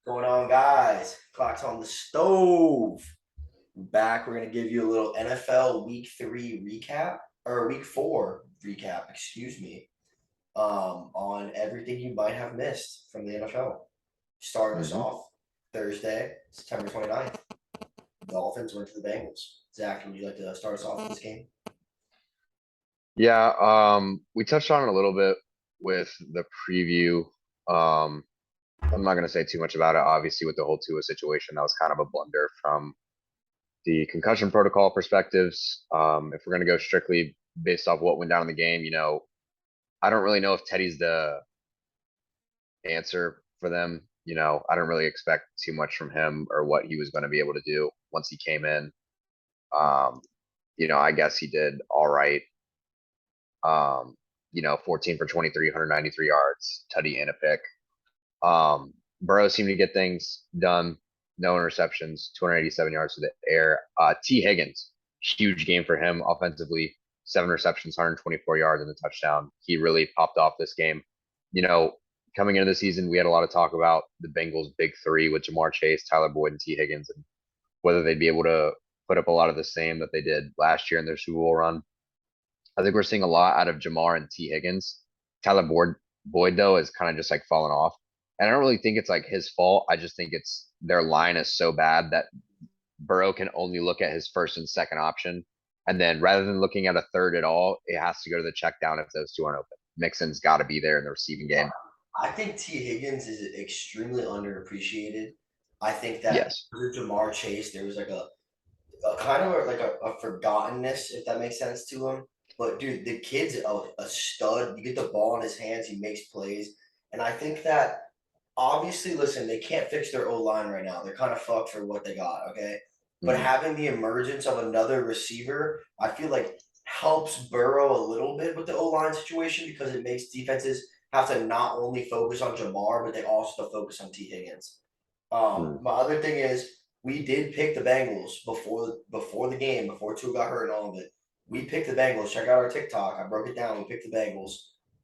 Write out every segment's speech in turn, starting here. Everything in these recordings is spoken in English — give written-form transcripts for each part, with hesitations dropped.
Going on, guys? Clock's on the stove. Back, we're gonna give you a little NFL Week 3 recap or Week 4 recap, excuse me, on everything you might have missed from the NFL. Starting us hmm off Thursday, September 29th. Dolphins went to the Bengals. Zach, would you like to start us off with this game? Yeah, we touched on it a little bit with the preview. Um, I'm not going to say too much about it. Obviously, with the whole Tua situation, that was kind of a blunder from the concussion protocol perspectives. If we're going to go strictly based off what went down in the game, I don't really know if Teddy's the answer for them. I don't really expect too much from him or what he was going to be able to do once he came in. Um, I guess he did all right. 14 for 23, 193 yards, tutty and a pick. Burrow seemed to get things done. No interceptions, 287 yards to the air. T. Higgins, huge game for him offensively. 7 receptions, 124 yards and a touchdown. He really popped off this game. You know, Coming into the season, we had a lot of talk about the Bengals' big three with Jamar Chase, Tyler Boyd, and T. Higgins, and whether they'd be able to put up a lot of the same that they did last year in their Super Bowl run. I think we're seeing a lot out of Jamar and T. Higgins. Boyd though is kind of just like falling off, and I don't really think it's like his fault. I just think it's their line is so bad that Burrow can only look at his first and second option, and then rather than looking at a third at all, it has to go to the check down if those two aren't open. Mixon's got to be there in the receiving game. I think T. Higgins is extremely underappreciated. I think that Yes. with Jamar Chase, there was like a kind of like a forgottenness, if that makes sense to him. But dude, the kid's a stud. You get the ball in his hands, he makes plays, and I think that obviously, listen, they can't fix their O line right now. They're kind of fucked for what they got. Okay, but hmm having the emergence of another receiver, I feel like helps Burrow a little bit with the O line situation because it makes defenses have to not only focus on Jamar, but they also have to focus on T. Higgins. My other thing is we did pick the Bengals before the game, before Tua got hurt and all of it. We picked the Bengals. Check out our TikTok. I broke it down. We picked the Bengals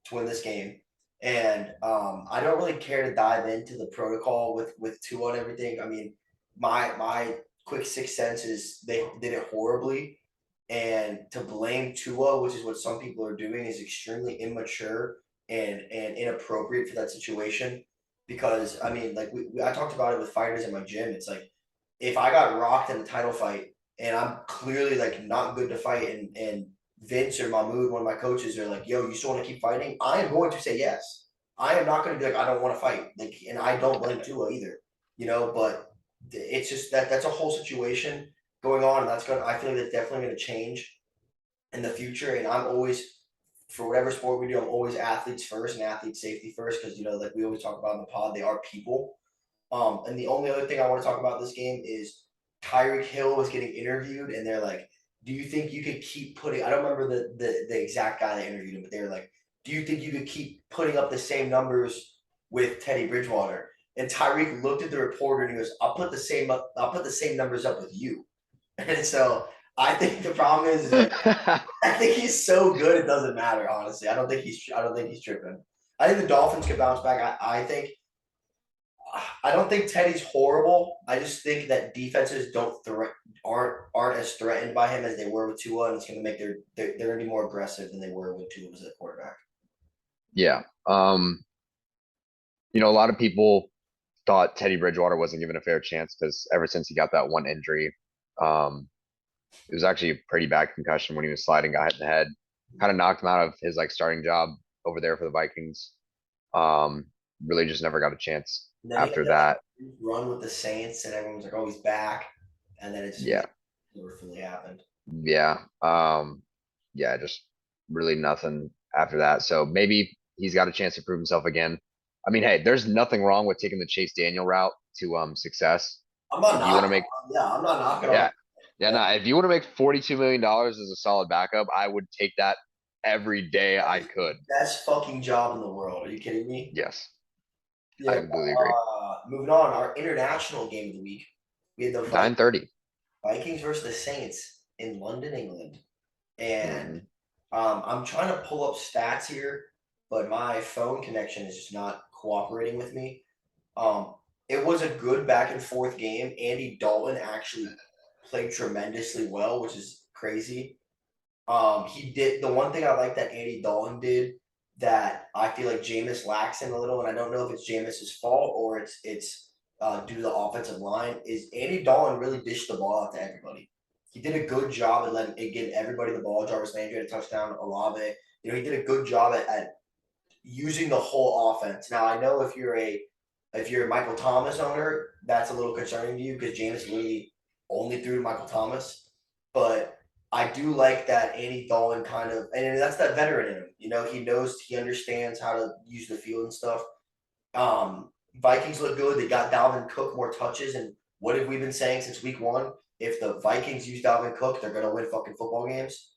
to win this game. And I don't really care to dive into the protocol with Tua and everything. I mean, my quick sixth sense is they did it horribly. And to blame Tua, which is what some people are doing, is extremely immature and inappropriate for that situation because I mean, like I talked about it with fighters in my gym. It's like if I got rocked in a title fight and I'm clearly like not good to fight, and Vince or Mahmoud, one of my coaches, are like, "Yo, you still want to keep fighting?" I am going to say yes. I am not going to be like, "I don't want to fight," like, and I don't blame Tua either, But it's just that's a whole situation going on, and that's gonna. I feel like that's definitely going to change in the future. And I'm always, for whatever sport we do, I'm always athletes first and athlete safety first because like we always talk about in the pod, they are people. And the only other thing I want to talk about this game is Tyreek Hill was getting interviewed, and they're like, "Do you think you could keep putting?" I don't remember the exact guy that interviewed him, but they were like, "Do you think you could keep putting up the same numbers with Teddy Bridgewater?" And Tyreek looked at the reporter and he goes, I'll put the same numbers up with you." And so I think the problem is that I think he's so good it doesn't matter. Honestly, I don't think he's tripping. I think the Dolphins could bounce back. I don't think Teddy's horrible. I just think that defenses aren't as threatened by him as they were with Tua, and it's going to make they're going to be more aggressive than they were when Tua was at quarterback. Yeah. A lot of people thought Teddy Bridgewater wasn't given a fair chance because ever since he got that one injury, um, it was actually a pretty bad concussion when he was sliding, got hit in the head, kind of knocked him out of his like starting job over there for the Vikings. Um, really just never got a chance And then he had after that like that. run with the Saints, and everyone was like, "Oh, he's back," and then it just Yeah, never fully happened. yeah, yeah, just really nothing after that. So maybe he's got a chance to prove himself again. I mean, hey, there's nothing wrong with taking the Chase Daniel route to success. I'm not If you want to knocking make on him. Yeah, I'm not knocking on him. Yeah. Yeah, no, if you want to make $42 million as a solid backup, I would take that every day That I is the could. best fucking job in the world. Are you kidding me? Yes, I Yeah. completely agree. Moving on, our international game of the week. We had the 9:30. Vikings versus the Saints in London, England. And Mm-hmm. I'm trying to pull up stats here, but my phone connection is just not cooperating with me. Um, it was a good back and forth game. Andy Dalton actually played tremendously well, which is crazy. He did the one thing I like that Andy Dalton did that I feel like Jameis lacks in a little, and I don't know if it's Jameis's fault or it's due to the offensive line. Is Andy Dalton really dished the ball out to everybody? He did a good job at letting it get everybody the ball. Jarvis Landry had a touchdown. Olave, he did a good job at using the whole offense. Now I know if you're a Michael Thomas owner, that's a little concerning to you because Jameis literally only threw to Michael Thomas. But I do like that Andy Dalton kind of, and that's that veteran in him. He understands how to use the field and stuff. Vikings look good. They got Dalvin Cook more touches. And what have we been saying since week one? If the Vikings use Dalvin Cook, they're gonna win fucking football games.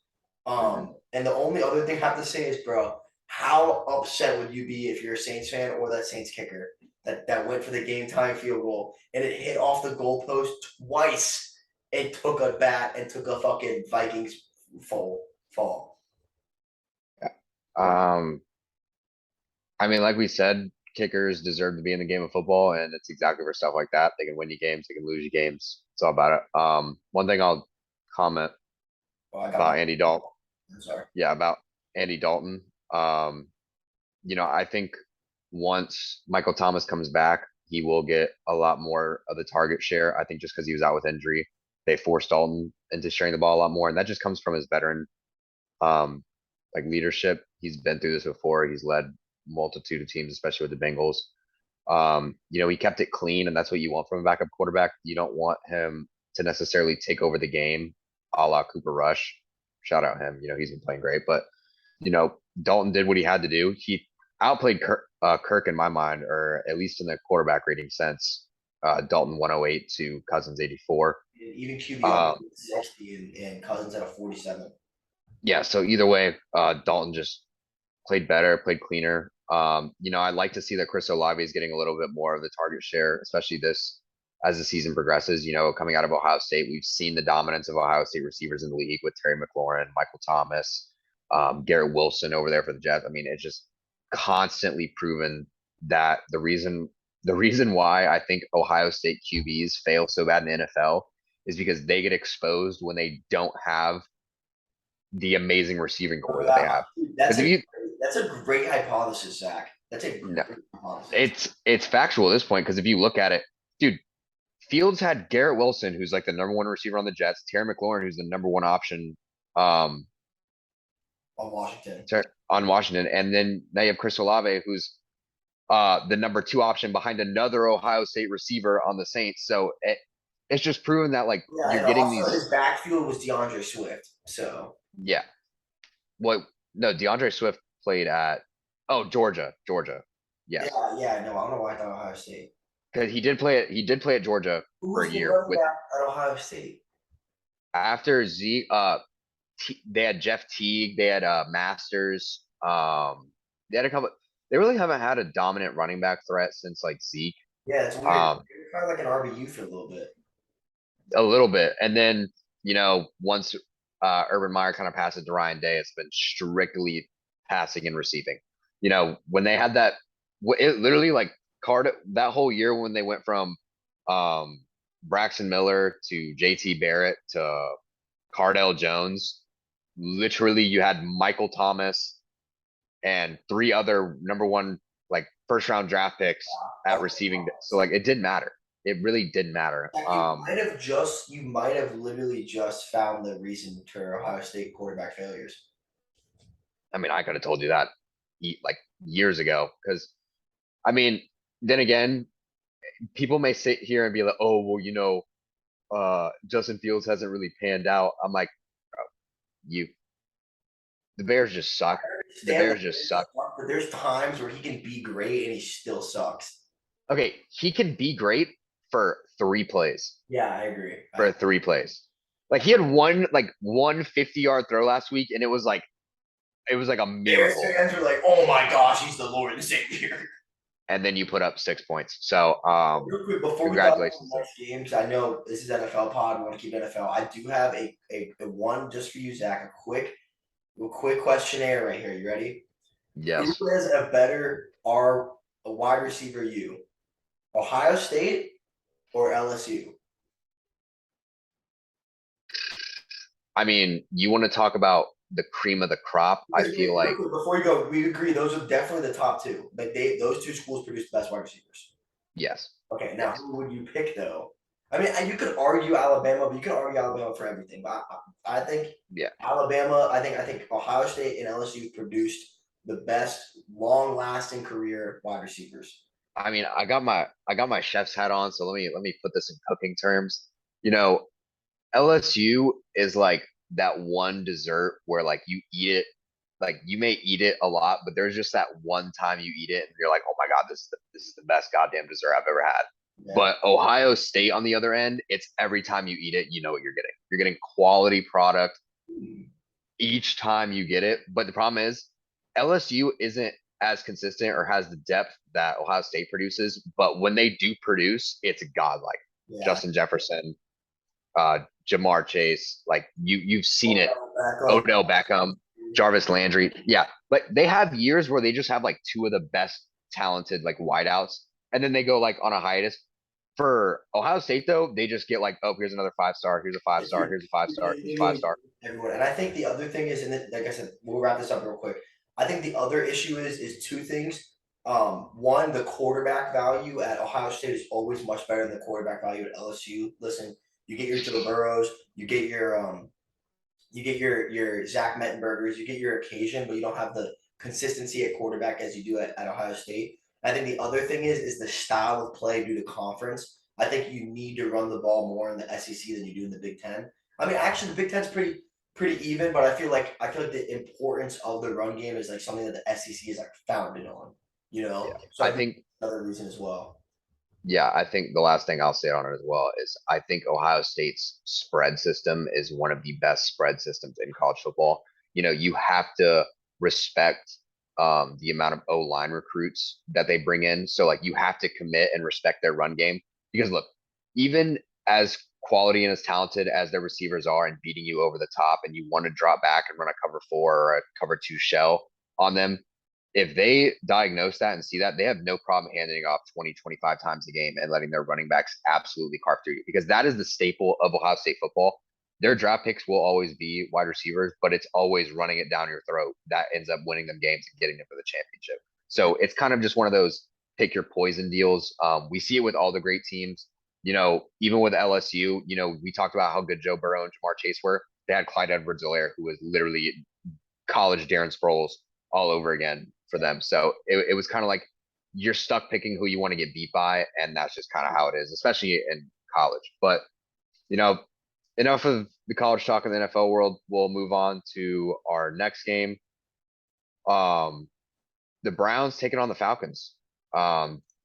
And the only other thing I have to say is, bro, how upset would you be if you're a Saints fan or that Saints kicker that went for the game time field goal and it hit off the goalpost twice and took a bat and took a fucking Vikings fall. Um, I mean, like we said, kickers deserve to be in the game of football, and it's exactly for stuff like that. They can win you games, they can lose you games. It's all about it. One thing I'll comment Oh, I got my. about Andy Dalton. I'm sorry. Yeah, about Andy Dalton. I think once Michael Thomas comes back, he will get a lot more of the target share. I think just because he was out with injury, they forced Dalton into sharing the ball a lot more, and that just comes from his veteran um leadership. He's been through this before. He's led multitude of teams, especially with the Bengals. He kept it clean, and that's what you want from a backup quarterback. You don't want him to necessarily take over the game, a la Cooper Rush. Shout out him. He's been playing great, but Dalton did what he had to do. He outplayed Kirk in my mind, or at least in the quarterback rating sense. Dalton 108 to Cousins 84. Even QB 60 and Cousins at a 47. Yeah, so either way, Dalton just played better, played cleaner. I'd like to see that Chris Olave is getting a little bit more of the target share, especially this as the season progresses. Coming out of Ohio State, we've seen the dominance of Ohio State receivers in the league with Terry McLaurin, Michael Thomas, Garrett Wilson over there for the Jets. I mean, it's just constantly proven that the reason why I think Ohio State QBs fail so bad in the NFL is because they get exposed when they don't have the amazing receiving core that they have. That's Because if a you that's a great hypothesis, Zach. That's a no, great hypothesis. it's factual at this point because if you look at it, dude, Fields had Garrett Wilson, who's like the number one receiver on the Jets, Terry McLaurin, who's the number one option um On Washington. on Washington, and then now you have Chris Olave, who's the number two option behind another Ohio State receiver on the Saints. So it's just proven that like Yeah, you're and getting also these. his backfield was DeAndre Swift. So Yeah. What? No, DeAndre Swift played at Georgia. Yes. yeah, no, I don't know why I thought Ohio State. Because he did play at Georgia Who for a was the year running with back at Ohio State? after they had Jeff Teague, they had Masters, they had a couple. They really haven't had a dominant running back threat since like Zeke, Yeah, it's weird. um, They were kind of like an RBU for a little bit. a little bit, and then once Urban Meyer kind of passed it to Ryan Day, it's been strictly passing and receiving. When they had that, it literally like card that whole year when they went from um Braxton Miller to JT Barrett to Cardell Jones. Literally, you had Michael Thomas and three other number one like first round draft picks at receiving. So like it didn't matter. It really didn't matter. You might have literally just found the reason to Ohio State quarterback failures. I mean, I could have told you that like years ago because I mean, then again, people may sit here and be like, "Oh, well, Justin Fields hasn't really panned out." I'm like, "Bro, you, the Bears just suck. The Stand Bears just suck." but there's times where he can be great and he still sucks. Okay, he can be great for 3 plays. Yeah, I agree. For 3 plays. Like he had one 50-yard throw last week, and it was like a Bears miracle. fans are like, "Oh my gosh, he's the Lord and Savior." And then you put up 6 points. So Real quick, before we dive into congratulations. the next game, because I know this is NFL pod, we want to keep NFL. I do have a one just for you, Zach. A quick questionnaire right here. You ready? Who Yes. has a better a wide receiver? You Ohio State or LSU? I mean, you want to talk about the cream of the crop? I Because feel like before you go, we agree those are definitely the top two. Like those two schools produce the best wide receivers. yes, Okay, now yes, who would you pick though? I mean, you could argue Alabama, but you can argue Alabama for everything. But I think yeah. Alabama. I think Ohio State and LSU produced the best long-lasting career wide receivers. I mean, I got my chef's hat on, so let me put this in cooking terms. You know, LSU is like that one dessert where like you eat it, like you may eat it a lot, but there's just that one time you eat it and you're like, oh my God, this is the best goddamn dessert I've ever had. Yeah. But Ohio State on the other end, it's every time you eat it, you know what you're getting. You're getting quality product each time you get it. But the problem is LSU isn't as consistent or has the depth that Ohio State produces. But when they do produce, it's godlike. Yeah. Justin Jefferson, Jamar Chase, like you've seen it. Odell Beckham. Odell Beckham, Jarvis Landry. Yeah. Like they have years where they just have like two of the best talented like wideouts. And then they go like on a hiatus. For Ohio State though, they just get like, oh, here's another 5 star, here's a 5 star, here's a 5 star, here's a 5 star. Everyone. And I think the other thing is, and like I said, we'll wrap this up real quick. I think the other issue is two things. One, the quarterback value at Ohio State is always much better than the quarterback value at LSU. Listen, you get your Joe Burrows, you get your Zach Mettenbergers, you get your occasion, but you don't have the consistency at quarterback as you do at Ohio State. I think the other thing is the style of play due to conference. I think you need to run the ball more in the SEC than you do in the Big Ten. I mean, actually, the Big Ten's pretty even, but I feel like the importance of the run game is like something that the SEC is like founded on. You Yeah. know, so I I think think another reason as well. Yeah, I think the last thing I'll say on it as well is I think Ohio State's spread system is one of the best spread systems in college football. You have to respect the amount of O line recruits that they bring in. So like you have to commit and respect their run game because look, even as quality and as talented as their receivers are and beating you over the top, and you want to drop back and run a cover four or a cover two shell on them, if they diagnose that and see that, they have no problem handing off 20, 25 times a game and letting their running backs absolutely carve through you because that is the staple of Ohio State football. Their draft picks will always be wide receivers, but it's always running it down your throat that ends up winning them games and getting them for the championship. So it's kind of just one of those pick your poison deals. We see it with all the great teams. Even with LSU, we talked about how good Joe Burrow and Jamar Chase were. They had Clyde Edwards-Helaire, who was literally college Darren Sproles all over again for them. So it was kind of like you're stuck picking who you want to get beat by, and that's just kind of how it is, especially in college. But you know, enough of the college talk in the NFL world. We'll move on to our next game. Um, the Browns taking on the Falcons.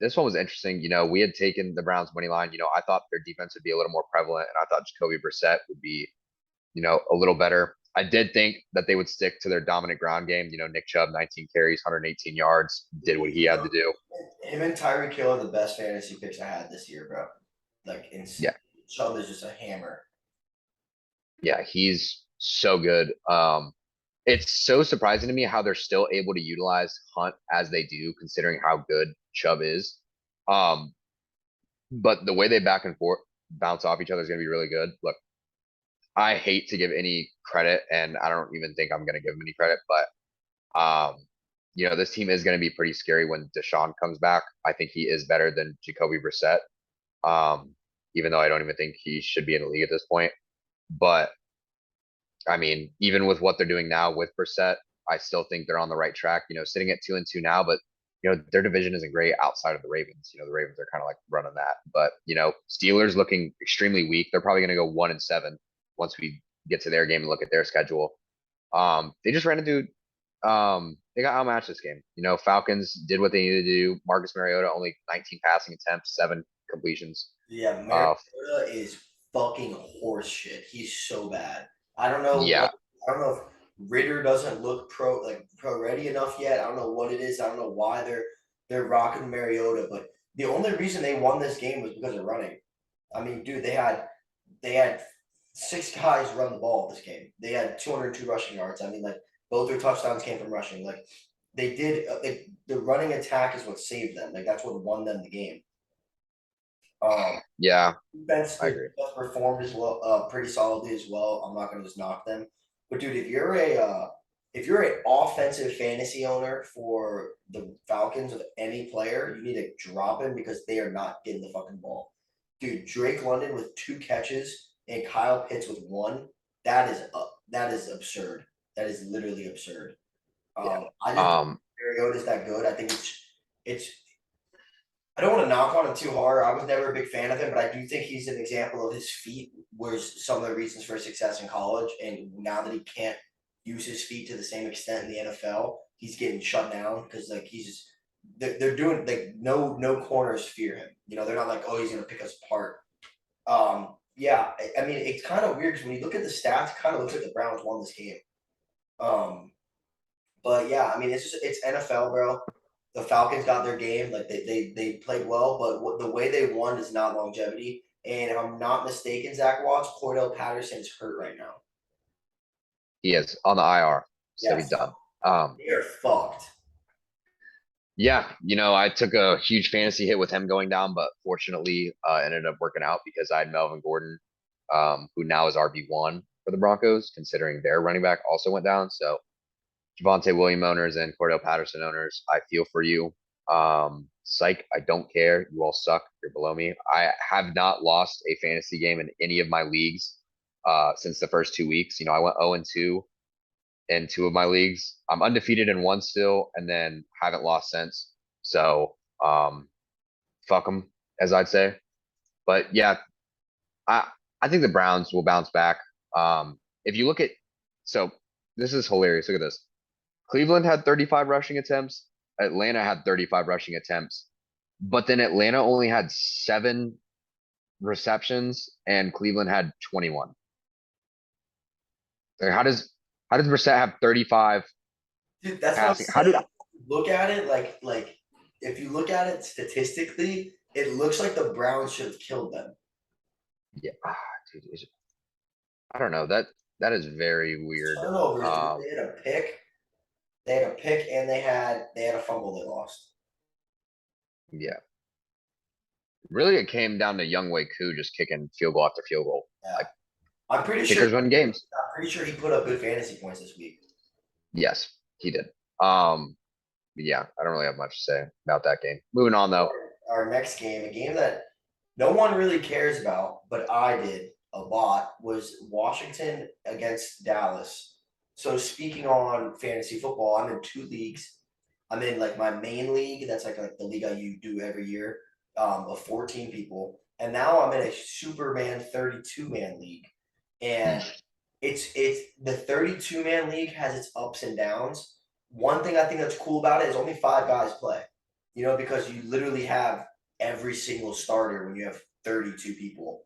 This one was interesting. We had taken the Browns money line. I thought their defense would be a little more prevalent, and I thought Jacoby Brissett would be, a little better. I did think that they would stick to their dominant ground game. Nick Chubb, 19 carries, 118 yards, did what he had to do. Him and Tyreek Hill are the best fantasy picks I had this year, bro. Like, Yeah, Chubb is just a hammer. yeah, he's so good. It's so surprising to me how they're still able to utilize Hunt as they do, considering how good Chubb is. Um, but the way they back and forth bounce off each other is going to be really good. Look, I hate to give any credit, and I don't even think I'm going to give him any credit, but this team is going to be pretty scary when Deshaun comes back. I think he is better than Jacoby Brissett, even though I don't even think he should be in the league at this point. But I mean, even with what they're doing now with Brissett, I still think they're on the right track. Sitting at 2-2 now, but their division isn't great outside of the Ravens. The Ravens are kind of like running that, but Steelers looking extremely weak. They're probably going to go 1-7 once we get to their game and look at their schedule. They just ran into they got outmatched this game. Falcons did what they needed to do. Marcus Mariota only 19 passing attempts, 7 completions. Yeah, Uh, Mariota is fucking horse shit. He's so bad. I don't know yeah, what I don't know if Ritter doesn't look pro ready enough yet. I don't know what it is. I don't know why they're rocking Mariota, but the only reason they won this game was because of running. I mean, dude, they had 6 guys run the ball this game. They had 202 rushing yards. I mean, like both their touchdowns came from rushing. Like they did, the running attack is what saved them. Like that's what won them the game. Um, Yeah, defense, I the agree. defense performed as well, pretty solidly as well. I'm not gonna just knock them. But dude, if you're an offensive fantasy owner for the Falcons of any player, you need to drop him because they are not getting the fucking ball. Dude, Drake London with 2 catches and Kyle Pitts with one. That is absurd. That is literally absurd. Yeah. I just don't think Um, Mariota's that good. I think it's I don't want to knock on him too hard. I was never a big fan of him, but I do think he's an example of his feet was some of the reasons for success in college. And now that he can't use his feet to the same extent in the NFL, he's getting shut down because like he's just they're doing like no corners fear him. You know, they're not like, oh, he's gonna pick us apart. Yeah, I mean it's kind of weird because when you look at the stats, it kind of looks like the Browns won this game. Um, but yeah, I mean it's just it's NFL, bro. The Falcons got their game, like they played well, but the way they won is not longevity. And if I'm not mistaken, Zach Watts, Cordell Patterson's hurt right now. he is on the IR, so Yeah, he's so done. Um, they are fucked. yeah, I took a huge fantasy hit with him going down, but fortunately, ended up working out because I had Melvin Gordon, who now is RB1 for the Broncos, considering their running back also went down. So Javante William owners and Cordell Patterson owners, I feel for you. Psych, I don't care. You all suck. You're below me. I have not lost a fantasy game in any of my leagues since the first 2 weeks. I went 0-2 in two of my leagues. I'm undefeated in one still, and then haven't lost since. So, fuck them, as I'd say. But yeah, I I think the Browns will bounce back. If you look at, so this is hilarious. Look at this. Cleveland had 35 rushing attempts. Atlanta had 35 rushing attempts, but then Atlanta only had 7 receptions and Cleveland had 21. Like, how does Brissett have 35 Dude, that's what I'm passing? How did saying. Look at it like if you look at it statistically, it looks like the Browns should have killed them. yeah, dude, I don't know. That is very weird. Turnovers, dude. Um, They had a pick. They had a pick and they had a fumble they lost. yeah. Really it came down to Young Wei Koo just kicking field goal after field goal. Yeah. Like I'm pretty sure kickers win games. I'm pretty sure he put up good fantasy points this week. Yes, he did. Yeah, I don't really have much to say about that game. Moving on though. Our next game, a game that no one really cares about, but I did a lot, was Washington against Dallas. So speaking on fantasy football, I'm in 2 leagues. I'm in like my main league, that's like the league I do every year, of 14 people. And now I'm in a Superman 32-man league. Hmm. And it's the 32-man league has its ups and downs. One thing I think that's cool about it is only 5 guys play. You know, because you literally have every single starter when you have 32 people.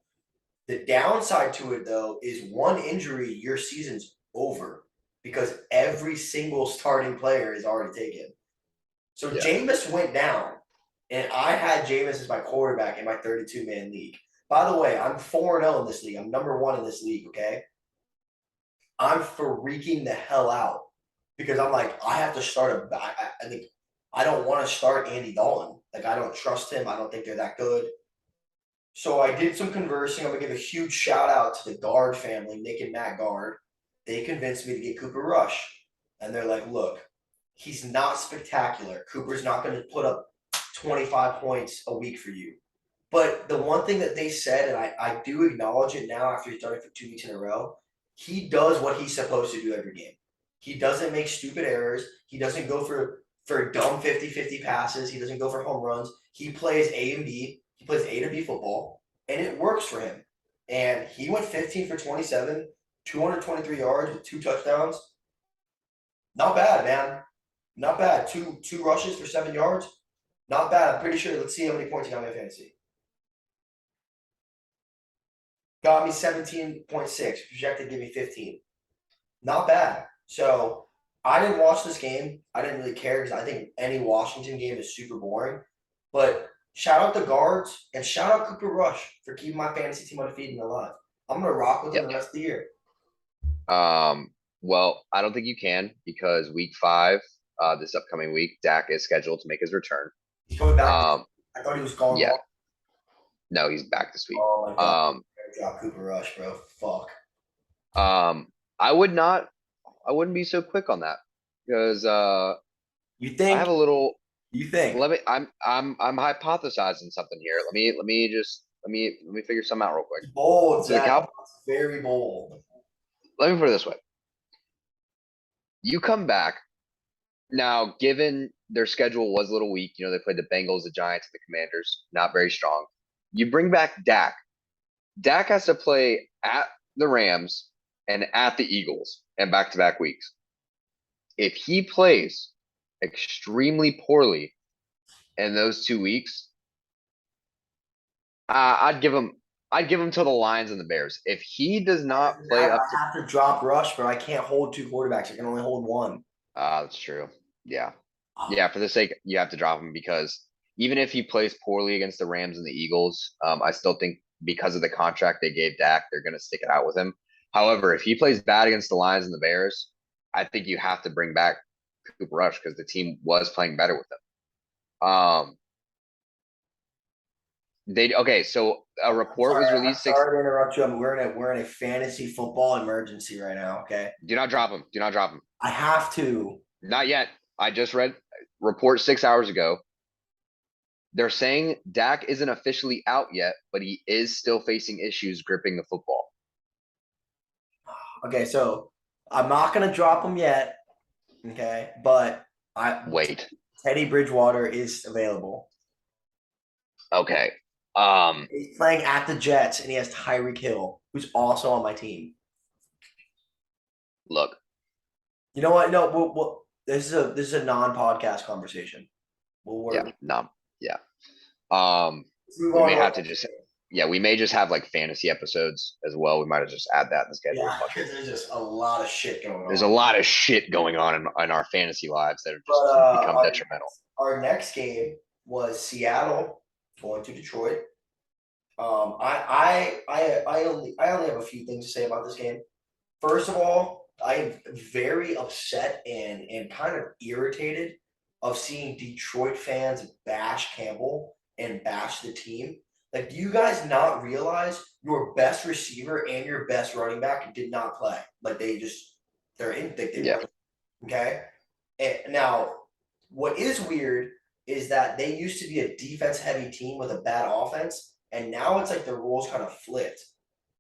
The downside to it though is one injury, your season's over because every single starting player is already taken. So Yeah. Jameis went down, and I had Jameis as my quarterback in my 32-man league. By the way, I'm 4-0 in this league. I'm number one in this league, okay? I'm freaking the hell out because I'm like, I have to start I think I don't want to start Andy Dalton. Like, I don't trust him. I don't think they're that good. So I did some conversing. I'm gonna give a huge shout out to the Guard family, Nick and Matt Guard. They convinced me to get Cooper Rush, and they're like, "Look, he's not spectacular. Cooper's not going to put up 25 points a week for you." But the one thing that they said, and I do acknowledge it now after he's done it for 2 weeks in a row, he does what he's supposed to do every game. He doesn't make stupid errors. He doesn't go for dumb 50-50 passes. He doesn't go for home runs. He plays A and B. He plays A to B football, and it works for him. And he went 15 for 27, 223 yards with 2 touchdowns. Not bad, man. Not bad. Two rushes for 7 yards. Not bad. I'm pretty sure. Let's see how many points he got me in fantasy. Got me 17.6. Projected to give me 15. Not bad. So I didn't watch this game. I didn't really care because I think any Washington game is super boring. But shout out the guards and shout out Cooper Rush for keeping my fantasy team undefeated and alive. I'm gonna rock with him Yep. the rest of the year. Well, I don't think you can because week 5, this upcoming week, Dak is scheduled to make his return. He's coming back. Um, I thought he was gone yeah, long. No, he's back this week. Oh my god, drop Cooper Rush, bro. Fuck. Um, I would not, I wouldn't be so quick on that because You I have think? a little. You think? I'm hypothesizing something here. Let me figure something out real quick. Bold, So the Zach. Cow. It's very bold. Let me put it this way: you come back now, given their schedule was a little weak. They played the Bengals, the Giants, and the Commanders. Not very strong. You bring back Dak. Dak has to play at the Rams and at the Eagles and back-to-back weeks. If he plays extremely poorly in those 2 weeks, I'd give him. I'd give him to the Lions and the Bears. If he does not I play up to, have to drop Rush, bro. I can't hold two quarterbacks. I can only hold one. that's true. Yeah, Oh, yeah. For the sake, you have to drop him because even if he plays poorly against the Rams and the Eagles, I still think because of the contract they gave Dak, they're going to stick it out with him. However, if he plays bad against the Lions and the Bears, I think you have to bring back Cooper Rush because the team was playing better with him. They okay. So a report was I'm released six. sorry to interrupt you. We're in a fantasy football emergency right now. Okay, Do not drop him. Do not drop him. I have to. Not yet. I just read report 6 hours ago. They're saying Dak isn't officially out yet, but he is still facing issues gripping the football. Okay, so I'm not gonna drop him yet. Okay, but I Wait. Teddy Bridgewater is available. Okay. He's playing at the Jets, and he has Tyreek Hill, who's also on my team. Look. You know what? No, this is a non-podcast conversation. We'll Yeah. work. No. Yeah. Let's move We on may to our have to just. Yeah, we may just have like fantasy episodes as well. We might have just add that in the schedule. yeah, Fuck it. because there's just a lot of shit going There's a on. lot of shit going on in our fantasy lives that have But just become detrimental. our next game was Seattle going to Detroit. I only have a few things to say about this game. First of all, I'm very upset and kind of irritated of seeing Detroit fans bash Campbell and bash the team. Like, do you guys not realize your best receiver and your best running back did not play? Like they're in they Yeah. weren't okay. And now what is weird is that they used to be a defense heavy team with a bad offense, and now it's like the roles kind of flipped.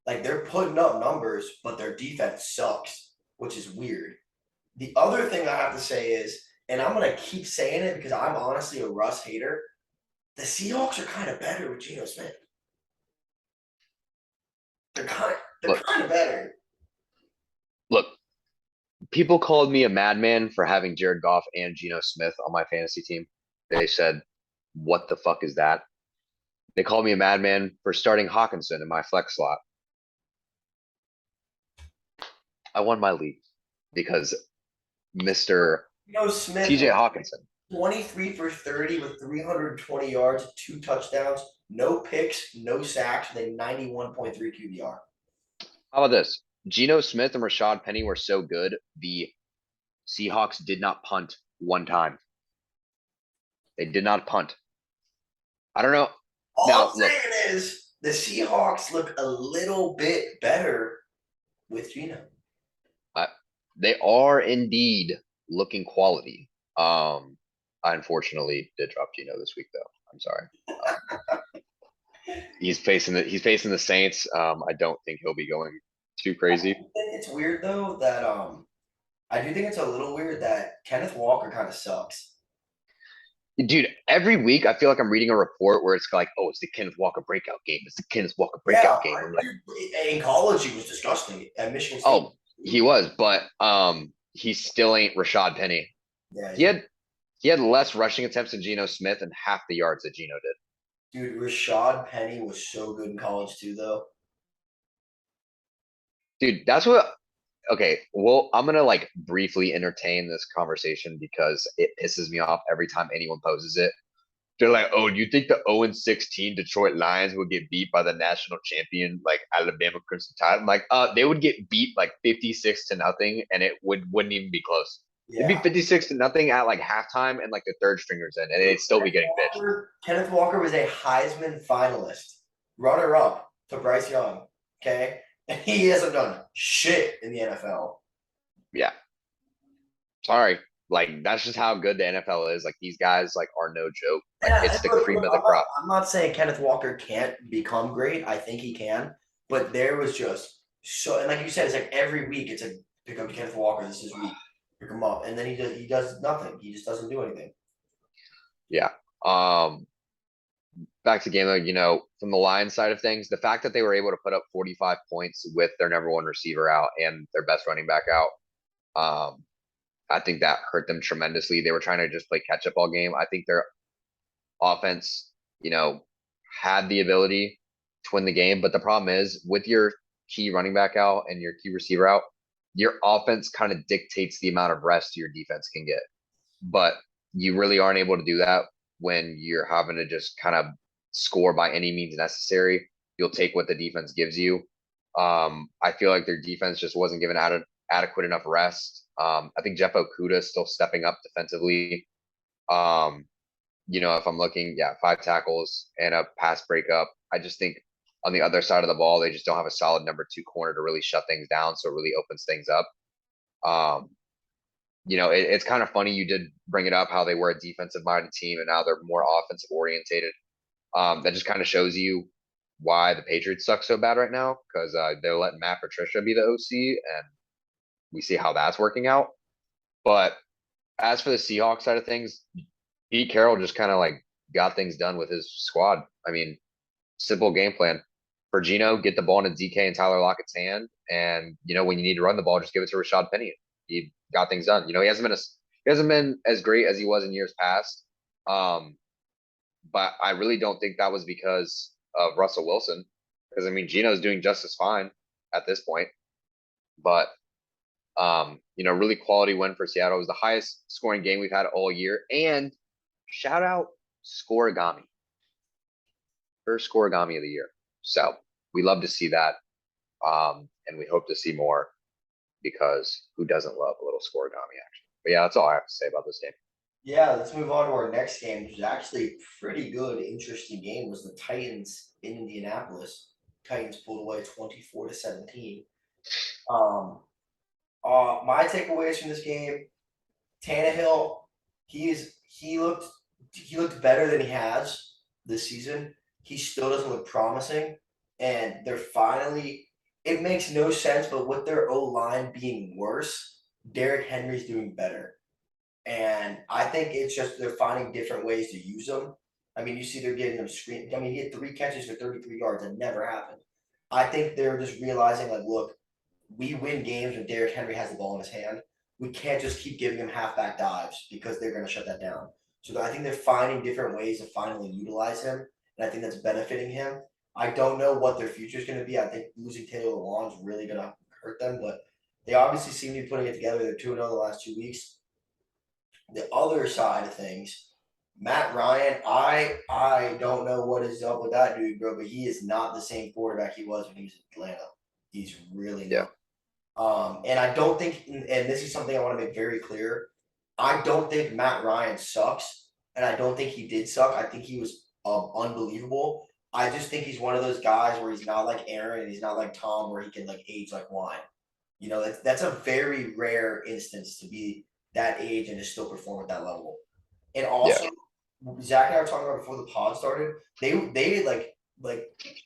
Like they're putting up numbers, but their defense sucks, which is weird. The other thing I have to say is, and I'm gonna keep saying it because I'm honestly a Russ hater. The Seahawks are kind of better with Geno Smith. They're Look. kind of better. Look. People called me a madman for having Jared Goff and Geno Smith on my fantasy team. They said, "What the fuck is that?" They called me a madman for starting Hawkinson in my flex slot. I won my league because Mr. Geno Smith TJ Hawkinson. 23 for 30 with 320 yards, 2 touchdowns, no picks, no sacks, with a 91.3 QBR. How about this? Geno Smith and Rashad Penny were so good, the Seahawks did not punt one time. They did not punt. I don't know. All Now, I'm look, saying is the Seahawks look a little bit better with Geno. they are indeed looking quality. I unfortunately did drop Geno this week, though. I'm sorry. He's facing the Saints. I don't think he'll be going too crazy. It's weird though that I do think it's a little weird that Kenneth Walker kind of sucks. Dude, every week I feel like I'm reading a report where it's like, oh, it's the Kenneth Walker breakout game. It's the Kenneth Walker Yeah, breakout game. I'm like, in college he was disgusting at Michigan State. oh, he was, but he still ain't Rashad Penny. Yeah, He had less rushing attempts than Geno Smith and half the yards that Geno did. dude, Rashad Penny was so good in college too, though. Dude, that's what. Okay, well, I'm gonna like briefly entertain this conversation because it pisses me off every time anyone poses it. They're like, "Oh, do you think the 0-16 Detroit Lions would get beat by the national champion like Alabama Crimson Tide?" I'm like, they would get beat like 56-0, and it wouldn't even be close. It'd be Yeah. 56-0 at like halftime, and like the third stringers in, and it'd still be getting bitched. Kenneth Walker was a Heisman finalist. runner up to Bryce Young, okay? And he hasn't done shit in the NFL. Yeah. Sorry. Like that's just how good the NFL is. Like these guys like are no joke. Like Yeah, it's and the look, cream of the crop. I'm not saying Kenneth Walker can't become great. I think he can, but there was just so, and like you said, it's like every week it's like pick up Kenneth Walker. This is week, pick him up, and then he does nothing. He just doesn't do anything. Yeah. Um, back to game though, from the Lions side of things, the fact that they were able to put up 45 points with their number one receiver out and their best running back out, I think that hurt them tremendously. They were trying to just play catch up all game. I think their offense, you know, had the ability to win the game, but the problem is with your key running back out and your key receiver out, your offense kind of dictates the amount of rest your defense can get. But you really aren't able to do that when you're having to just kind of score by any means necessary. You'll take what the defense gives you. I feel like their defense just wasn't given adequate enough rest. I think Jeff Okuda is still stepping up defensively. Um, if I'm looking, yeah, 5 tackles and a pass breakup. I just think on the other side of the ball, they just don't have a solid number 2 corner to really shut things down. So it really opens things up. Um, it's kind of funny you did bring it up how they were a defensive minded team and now they're more offensive orientated. That just kind of shows you why the Patriots suck so bad right now because they're letting Matt Patricia be the OC and we see how that's working out. But as for the Seahawks side of things, Pete Carroll just kind of like got things done with his squad. I mean, simple game plan. For Gino, get the ball into DK and Tyler Lockett's hand, and when you need to run the ball, just give it to Rashad Penny. He got things done. He hasn't been as great as he was in years past. But I really don't think that was because of Russell Wilson, because I mean Gino's doing just as fine at this point. But really quality win for Seattle. It was the highest scoring game we've had all year, and shout out Scorigami, first Scorigami of the year. So we love to see that. And we hope to see more because who doesn't love a little Scorigami action? But yeah, that's all I have to say about this game. Yeah, let's move on to our next game, which is actually a pretty good, interesting game. Was the Titans in Indianapolis? Titans pulled away 24-17. Um, my takeaways from this game: Tannehill, he looked better than he has this season. He still doesn't look promising, and they're finally. It makes no sense, but with their O line being worse, Derrick Henry's doing better. And I think it's just they're finding different ways to use them. I mean, you see they're getting them screen. I mean, he had 3 catches for 33 yards. That never happened. I think they're just realizing, like, look, we win games when Derrick Henry has the ball in his hand. We can't just keep giving him halfback dives because they're going to shut that down. So I think they're finding different ways to finally utilize him, and I think that's benefiting him. I don't know what their future is going to be. I think losing Taylor Lewan is really going to hurt them, but they obviously seem to be putting it together. They're 2-0 the last 2 weeks. The other side of things, Matt Ryan, I don't know what is up with that dude, bro, but he is not the same quarterback he was when he was in Atlanta. He's really Yeah, not. And I don't think, and this is something I want to make very clear. I don't think Matt Ryan sucks, and I don't think he did suck. I think he was unbelievable. I just think he's one of those guys where he's not like Aaron and he's not like Tom, where he can like age like wine. That's a very rare instance to be that age and to still perform at that level. And yeah, also, Zach and I were talking about before the pod started. They like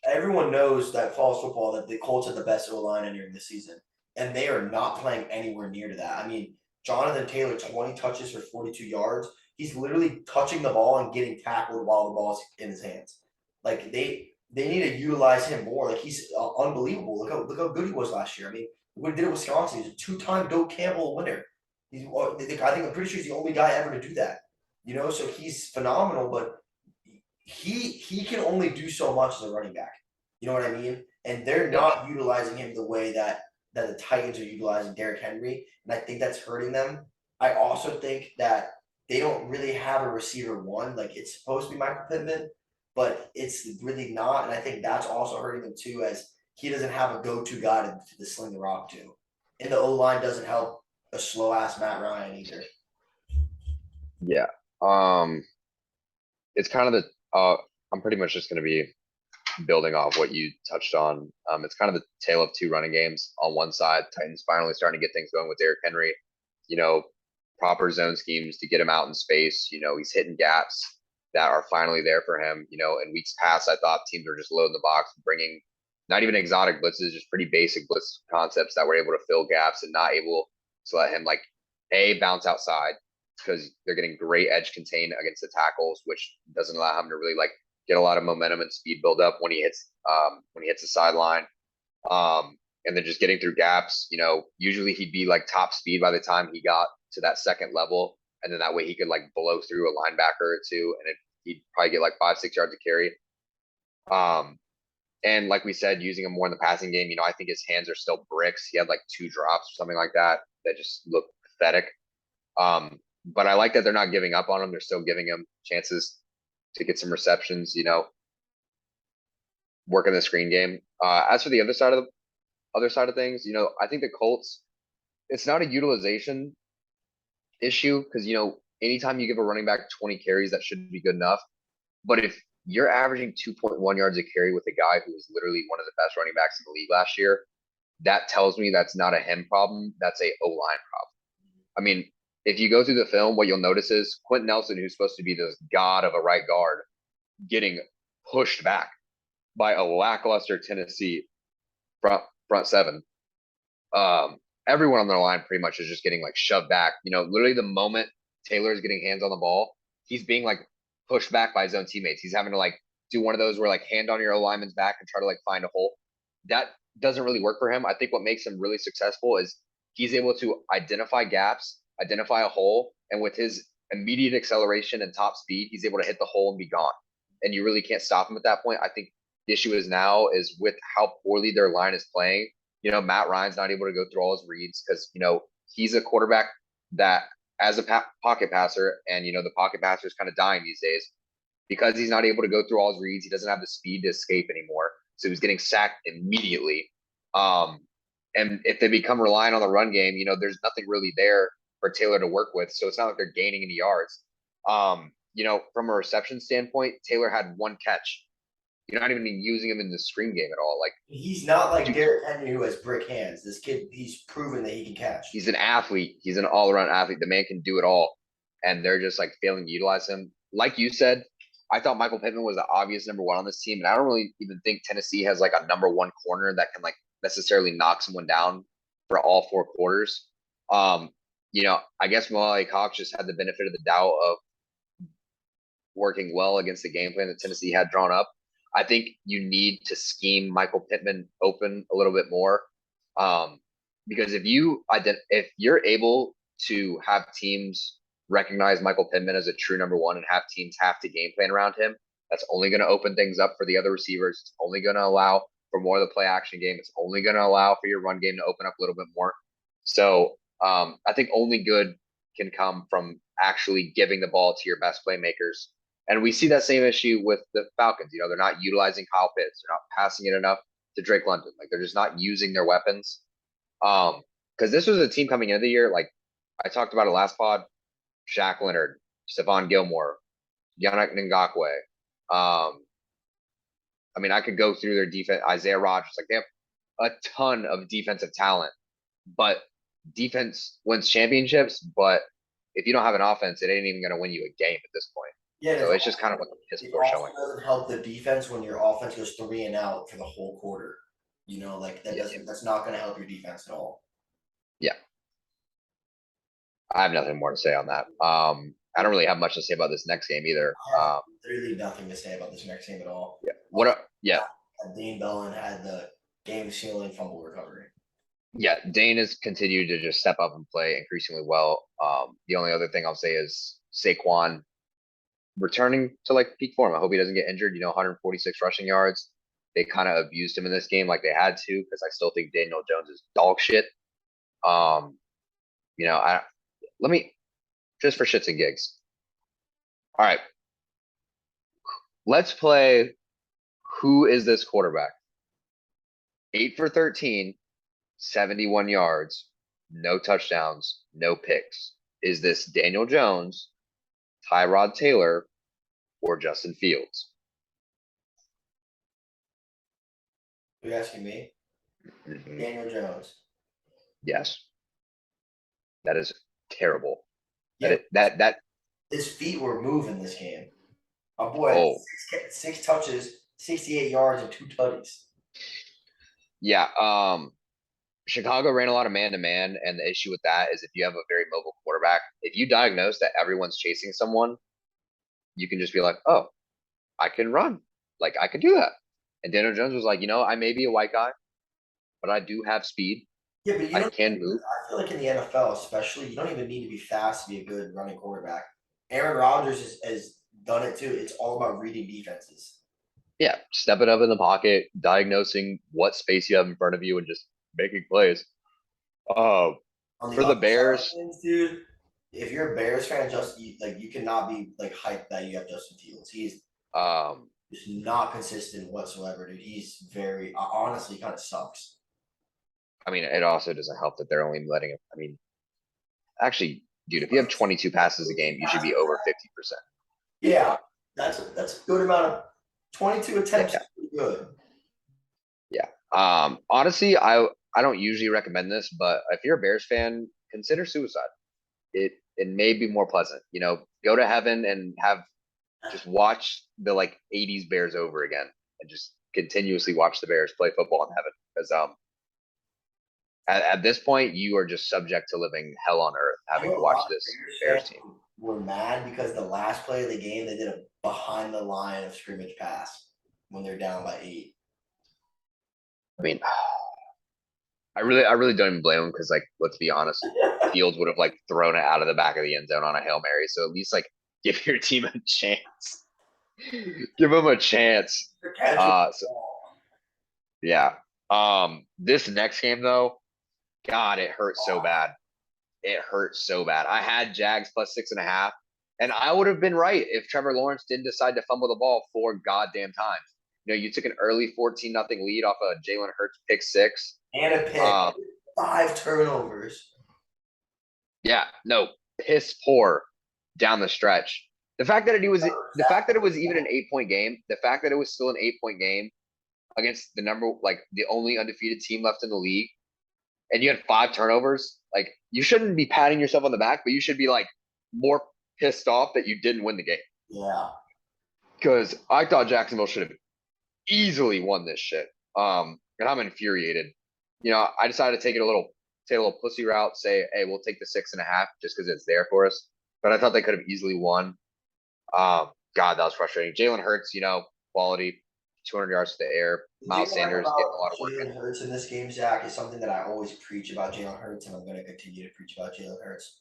everyone knows that false football that the Colts had the best O line entering the season, and they are not playing anywhere near to that. I mean, Jonathan Taylor 20 touches for 42 yards. He's literally touching the ball and getting tackled while the ball's in his hands. Like they need to utilize him more. Like he's unbelievable. Look how good he was last year. I mean, what he did at Wisconsin. He's a 2-time Doak Campbell winner. I think I'm pretty sure he's the only guy ever to do that. So he's phenomenal, but he can only do so much as a running back. You know what I mean? And they're yep, not utilizing him the way that the Titans are utilizing Derrick Henry, and I think that's hurting them. I also think that they don't really have a receiver one. Like it's supposed to be Michael Pittman, but it's really not, and I think that's also hurting them too, as he doesn't have a go-to guy to sling the rock to, and the O line doesn't help a slow ass Matt Ryan either. yeah. Um, it's kind of the. I'm pretty much just gonna be building off what you touched on, it's kind of the tale of two running games. On one side, Titans finally starting to get things going with Derrick Henry. You know, proper zone schemes to get him out in space. You know, he's hitting gaps that are finally there for him. You know, in weeks past, I thought teams were just loading the box, bringing not even exotic blitzes, just pretty basic blitz concepts that were able to fill gaps and not able to let him like bounce outside because they're getting great edge contain against the tackles, which doesn't allow him to really like get a lot of momentum and speed build up when he hits the sideline. And then just getting through gaps, you know, usually he'd be like top speed by the time he got to that second level. And then that way he could like blow through a linebacker or two and he'd probably get like 5-6 yards of carry. And like we said, using him more in the passing game, you know, I think his hands are still bricks. He had like 2 drops or something like that that just look pathetic. But I like that they're not giving up on him. They're still giving him chances to get some receptions, you know, work in the screen game. As for the other side of things, you know, I think the Colts, it's not a utilization issue because, you know, anytime you give a running back 20 carries, that should be good enough. But if you're averaging 2.1 yards a carry with a guy who was literally one of the best running backs in the league last year, that tells me that's not a him problem. That's a O-line problem. I mean, if you go through the film, what you'll notice is Quentin Nelson, who's supposed to be this god of a right guard, getting pushed back by a lackluster Tennessee front seven. Everyone on the line pretty much is just getting like shoved back. You know, literally the moment Taylor is getting hands on the ball, he's being like pushed back by his own teammates. He's having to like do one of those where like hand on your alignment's back and try to like find a hole. That doesn't really work for him. I think what makes him really successful is he's able to identify gaps, identify a hole, and with his immediate acceleration and top speed, he's able to hit the hole and be gone. And you really can't stop him at that point. I think the issue is now is with how poorly their line is playing. You know, Matt Ryan's not able to go through all his reads because, you know, he's a quarterback that as a pocket passer, and, you know, the pocket passer is kind of dying these days because he's not able to go through all his reads. He doesn't have the speed to escape anymore. So he's getting sacked immediately. And if they become reliant on the run game, you know, there's nothing really there for Taylor to work with. So it's not like they're gaining any yards. You know, from a reception standpoint, Taylor had 1 catch. You're not even using him in the screen game at all. Like He's not like Derrick Henry who has brick hands. This kid, he's proven that he can catch. he's an athlete. He's an all-around athlete. The man can do it all, and they're just like failing to utilize him. Like you said, I thought Michael Pittman was the obvious number 1 on this team, and I don't really even think Tennessee has like a number 1 corner that can like necessarily knock someone down for all 4 quarters. You know, I guess Malali Cox just had the benefit of the doubt of working well against the game plan that Tennessee had drawn up. I think you need to scheme Michael Pittman open a little bit more, because if you're able to have teams recognize Michael Pittman as a true number 1 and have teams have to game plan around him, that's only going to open things up for the other receivers. It's only going to allow for more of the play action game. It's only going to allow for your run game to open up a little bit more. So I think only good can come from actually giving the ball to your best playmakers. And we see that same issue with the Falcons. You know, they're not utilizing Kyle Pitts. They're not passing it enough to Drake London. Like they're just not using their weapons. Because this was a team coming into the year, like I talked about it last pod, Shaq Leonard, Stephon Gilmore, Yannick Ngakwe. I mean, I could go through their defense, Isaiah Rodgers. Like they have a ton of defensive talent, but defense wins championships. But if you don't have an offense, it ain't even going to win you a game at this point. Yeah, So it's just kind of like a piss it poor also showing. doesn't help the defense when your offense goes 3 and out for the whole quarter. You know, like that Yeah. doesn't. That's not going to help your defense at all. Yeah. I have nothing more to say on that. I don't really have much to say about this next game either. I have literally nothing to say about this next game at all. Yeah. Yeah. Dean Bellin had the game-sealing fumble recovery. Yeah. Dane has continued to just step up and play increasingly well. The only other thing I'll say is Saquon returning to like peak form. I hope he doesn't get injured. You know, 146 rushing yards. They kind of abused him in this game like they had to because I still think Daniel Jones is dog shit. You know, let me just for shits and gigs. All right. Let's play who is this quarterback? 8 for 13, 71 yards, no touchdowns, no picks. Is this Daniel Jones, Tyrod Taylor, or Justin Fields? You're asking me? Mhm. Daniel Jones. Yes, that is terrible. That Yeah, it, that his feet were moving this game. My boy had oh six touches, 68 yards, and two tutties. yeah. Chicago ran a lot of man to man, and the issue with that is if you have a very mobile quarterback, if you diagnose that everyone's chasing someone, you can just be like, oh, I can run. Like I can do that. And Daniel Jones was like, I may be a white guy, but I do have speed. Yeah, but you I don't. can move. I feel like in the NFL, especially, you don't even need to be fast to be a good running quarterback. Aaron Rodgers has done it too. It's all about reading defenses. Yeah, step it up in the pocket, diagnosing what space you have in front of you, and just making plays. Uh, On the for the other side of Bears, things, dude, if you're a Bears fan, just you cannot be like hyped that you have Justin Fields. He's um, just not consistent whatsoever, dude. He's very honestly kind of sucks. I mean, it also doesn't help that they're only letting him. I mean, actually, dude, if you have 22 passes a game, you should be over 50%. Yeah, that's a good amount of 22 attempts Yeah, is pretty good. yeah. Honestly, I don't usually recommend this, but if you're a Bears fan, consider suicide. It may be more pleasant. Go to heaven and have just watch the like 80s Bears over again and just continuously watch the Bears play football in heaven. Because at this point, you are just subject to living hell on earth I having know to a watch lot of this Bears Bears fans team. were mad because the last play of the game they did a behind the line of scrimmage pass when they're down by 8. I mean, I really don't even blame them because, like, let's be honest, Fields would have like thrown it out of the back of the end zone on a Hail Mary. So at least like give your team a chance. Give them a chance. They're catching the So ball. yeah. This next game though, God, it hurt so bad. It hurt so bad. I had Jags plus 6.5, and I would have been right if Trevor Lawrence didn't decide to fumble the ball 4 goddamn times. You took an early 14-0 lead off a Jalen Hurts pick six. And a pick. Um, 5 turnovers. yeah, no, piss poor down the stretch. The fact that it was even an 8 point game, the fact that it was still an 8 point game against the only undefeated team left in the league, and you had 5 turnovers, like you shouldn't be patting yourself on the back, but you should be like more pissed off that you didn't win the game. Yeah. Because I thought Jacksonville should have easily won this shit. And I'm infuriated. I decided to take a little pussy route, say, hey, we'll take the 6.5 just because it's there for us. But I thought they could have easily won. God, that was frustrating. Jalen Hurts, quality, 200 yards to the air. The thing Miles I like Sanders getting a about lot of work in. Jalen Hurts in this game, Zach, is something that I always preach about Jalen Hurts, and I'm going to continue to preach about Jalen Hurts.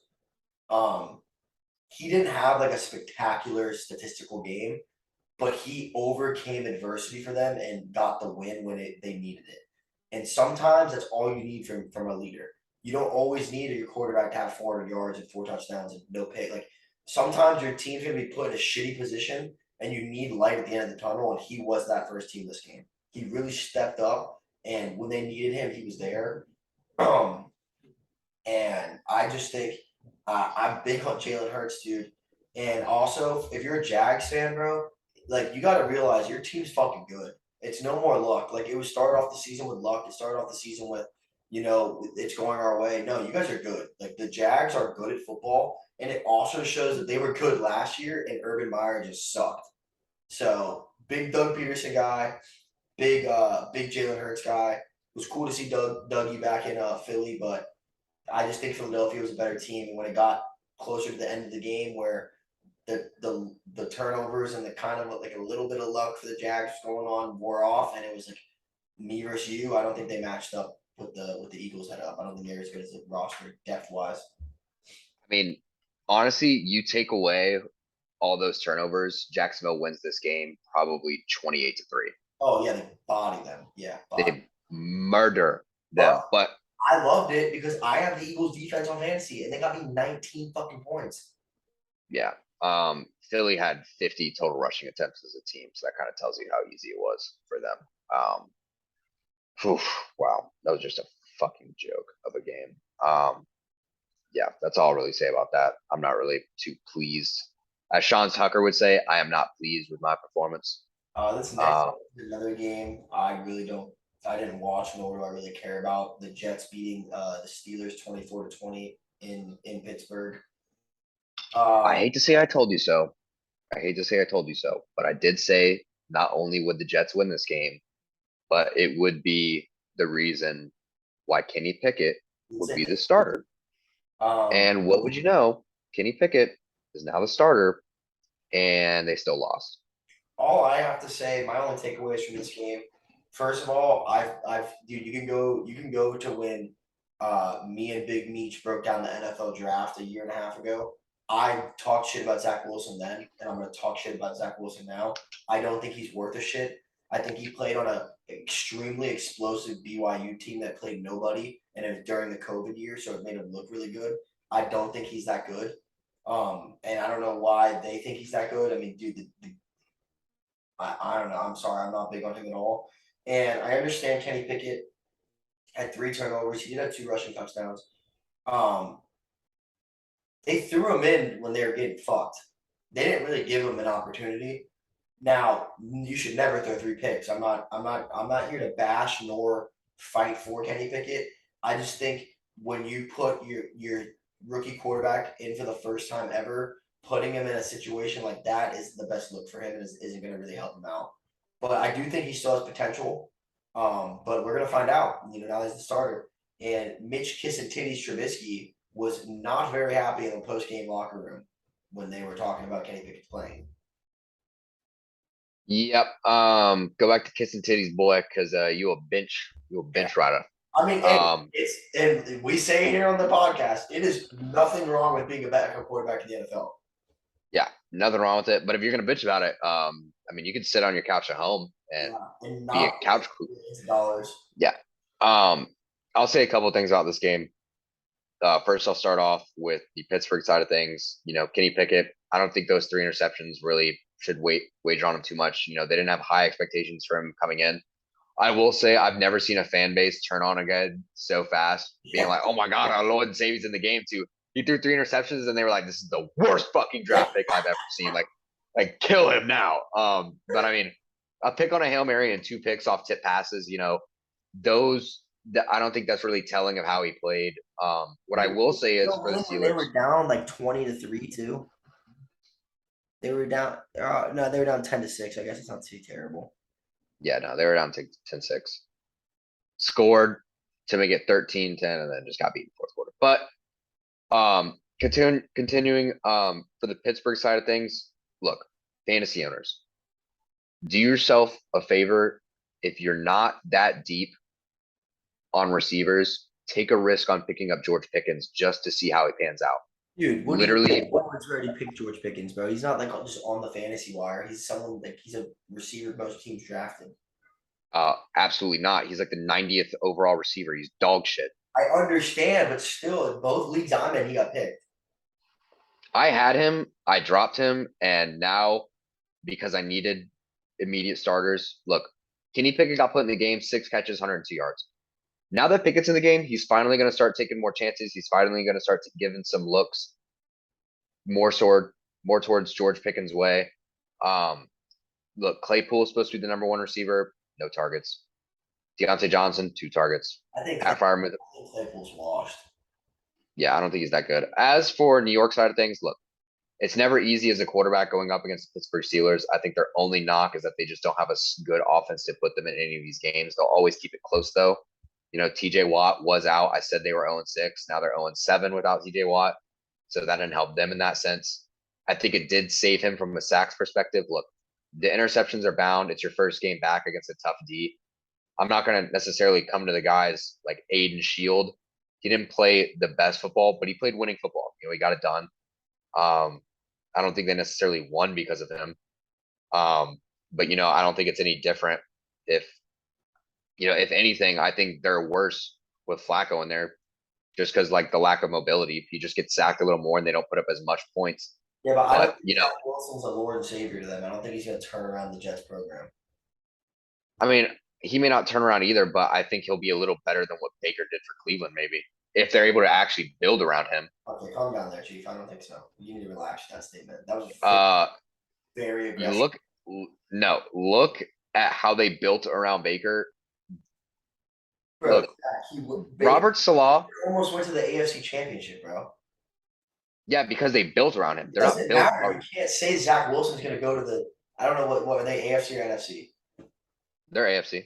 Um, he didn't have like a spectacular statistical game, but he overcame adversity for them and got the win when they needed it. And sometimes that's all you need from a leader. You don't always need your quarterback to have 400 yards and 4 touchdowns and no pick. Like sometimes your team's gonna be put in a shitty position and you need light at the end of the tunnel. And he was that first team this game. He really stepped up, and when they needed him, he was there. Um, and I just think I'm big on Jalen Hurts, dude. And also, if you're a Jags fan, bro, like you got to realize your team's fucking good. It's no more luck. Like it was started off the season with luck. It started off the season with, it's going our way. No, you guys are good. Like the Jags are good at football, and it also shows that they were good last year, and Urban Meyer just sucked. So big Doug Peterson guy, big Jalen Hurts guy. It was cool to see Dougie back in Philly, but I just think Philadelphia was a better team. And when it got closer to the end of the game, where the turnovers and the kind of like a little bit of luck for the Jags going on wore off, and it was like me versus you. I don't think they matched up with the Eagles head up. I don't think they're as good as the roster depth wise. I mean, honestly, you take away all those turnovers, Jacksonville wins this game probably 28-3. Oh yeah, they body them. Yeah, body. They murder But them. But I loved it because I have the Eagles defense on fantasy, and they got me 19 fucking points. yeah, Philly had 50 total rushing attempts as a team, so that kind of tells you how easy it was for them. Whew, wow, that was just a fucking joke of a game. Yeah, that's all I'll really say about that. I'm not really too pleased. As Sean Tucker would say, I am not pleased with my performance. This next Uh, game is another game I really don't I didn't watch, nor do I really care about the Jets beating the Steelers 24-20 in Pittsburgh. I Um, hate to say I told you so. I hate to say I told you so, but I did say not only would the Jets win this game, but it would be the reason why Kenny Pickett would be the starter. um, And what would you know? Kenny Pickett is now the starter, and they still lost. all I have to say, my only takeaways from this game, first of all, dude, you can go to when me and Big Meech broke down the NFL draft a year and a half ago. I talked shit about Zach Wilson then, and I'm gonna talk shit about Zach Wilson now. I don't think he's worth a shit. I think he played on a extremely explosive BYU team that played nobody, and it was during the COVID year, so it made him look really good. I don't think he's that good. And I don't know why they think he's that good. I mean, dude, I don't know. I'm sorry. I'm not big on him at all. And I understand Kenny Pickett had 3 turnovers. He did have 2 rushing touchdowns. Um, they threw him in when they were getting fucked. They didn't really give him an opportunity. Now, you should never throw 3 picks. I'm not here to bash nor fight for Kenny Pickett. I just think when you put your rookie quarterback in for the first time ever, putting him in a situation like that is the best look for him and isn't going to really help him out. But I do think he still has potential. But we're gonna find out. Now he's the starter. And Mitch Titties Trubisky was not very happy in the post game locker room when they were talking about Kenny Pickett playing. Yep. Go back to kissing titties, boy, because you a Yeah. bench rider. I mean, and Um, it's and we say here on the podcast, it is nothing wrong with being a backup quarterback in the NFL. yeah, nothing wrong with it. But if you're gonna bitch about it, I mean, you could sit on your couch at home Yeah, and and be a not couch. millions of dollars. Yeah. Um, I'll say a couple of things about this game. First, I'll start off with the Pittsburgh side of things. Kenny Pickett. I don't think those 3 interceptions really should wager on him too much. They didn't have high expectations for him coming in. I will say I've never seen a fan base turn on again so fast, being Yeah, like, "Oh my God, our Lord and Savior's in the game too." He threw 3 interceptions, and they were like, "This is the worst fucking draft pick I've ever seen." Like kill him now. But I mean, a pick on a Hail Mary and 2 picks off tip passes. Those that I don't think that's really telling of how he played. What I dude, will say is for the when they Steelers, were down like 20-3 too. They were down. No, they were down 10-6. I guess it's not too terrible. yeah, no, they were down to 10-6. Scored to make it 13-10, and then just got beaten fourth quarter. But continuing for the Pittsburgh side of things, look, fantasy owners, do yourself a favor if you're not that deep on receivers, take a risk on picking up George Pickens just to see how he pans out. Dude, what do you Literally, think? One's already picked George Pickens, bro. He's not like just on the fantasy wire. He's someone like he's a receiver most teams drafted. absolutely not. He's like the 90th overall receiver. He's dog shit. I understand, but still, in both leagues I'm in, he got picked. I had him, I dropped him, and now because I needed immediate starters, look, Kenny Pickett got put in the game, 6 catches, 102 yards. Now that Pickett's in the game, he's finally going to start taking more chances. He's finally going to start giving some looks more sword, more towards George Pickens' way. Um, Look, Claypool is supposed to be the number 1 receiver, no targets. Deontay Johnson, 2 targets. I think Pat Fryermuth, Claypool's washed. yeah, I don't think he's that good. As for New York side of things, look, it's never easy as a quarterback going up against the Pittsburgh Steelers. I think their only knock is that they just don't have a good offense to put them in any of these games. They'll always keep it close though. TJ Watt was out. I said they were 0-6. Now they're 0-7 without TJ Watt. So that didn't help them in that sense. I think it did save him from a sacks perspective. Look, the interceptions are bound. It's your first game back against a tough D. I'm not going to necessarily come to the guys like Aiden Shield. He didn't play the best football, but he played winning football. He got it done. Um, I don't think they necessarily won because of him. But I don't think it's any different if anything, I think they're worse with Flacco in there just because like the lack of mobility. He just gets sacked a little more and they don't put up as much points. Yeah, but I don't But, think Zach Wilson's a Lord and Savior to them. I don't think he's going to turn around the Jets program. I mean, he may not turn around either, but I think he'll be a little better than what Baker did for Cleveland, maybe, if they're able to actually build around him. Okay, calm down there, Chief. I don't think so. You need to relax that statement. That was Uh, very aggressive. look, no, look at how they built around Baker. Bro, look, Zach, Robert Salah, almost went to the AFC Championship, bro. yeah, because they built around him. It They're not doesn't built. matter. You can't say Zach Wilson's going to go to the. I don't know what are they AFC or NFC. They're AFC.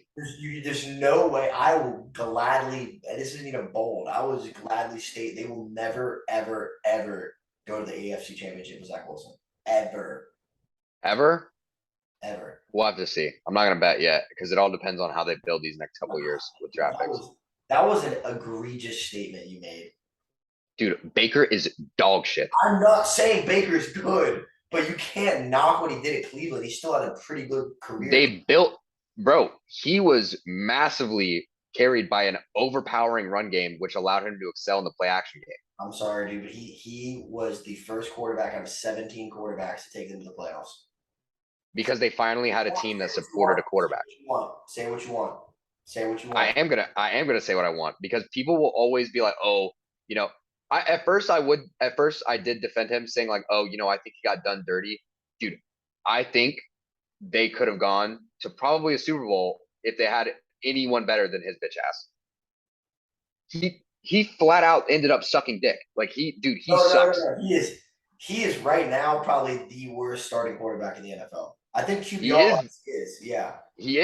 There's no way. I will gladly. This isn't even bold. I will just gladly state they will never, ever, ever go to the AFC Championship with Zach Wilson. Ever, Ever? ever. We'll have to see. I'm not gonna bet yet because it all depends on how they build these next couple years with draft That picks. was that was an egregious statement you made. Dude, Baker is dog shit. I'm not saying Baker's good, but you can't knock what he did at Cleveland. He still had a pretty good career. They built, bro, he was massively carried by an overpowering run game, which allowed him to excel in the play action game I'm sorry, dude, but he was the first quarterback out of 17 quarterbacks to take them to the playoffs. because they finally had a team that supported a quarterback. Say what you want. Say what you I want. am gonna say what I want because people will always be like, oh, you know, at first I did defend him saying like, oh, I think he got done dirty. Dude, I think they could have gone to probably a Super Bowl if they had anyone better than his bitch ass. He flat out ended up sucking dick. Like he sucks. No. He is right now probably the worst starting quarterback in the NFL. I think He QBR is is, yeah. he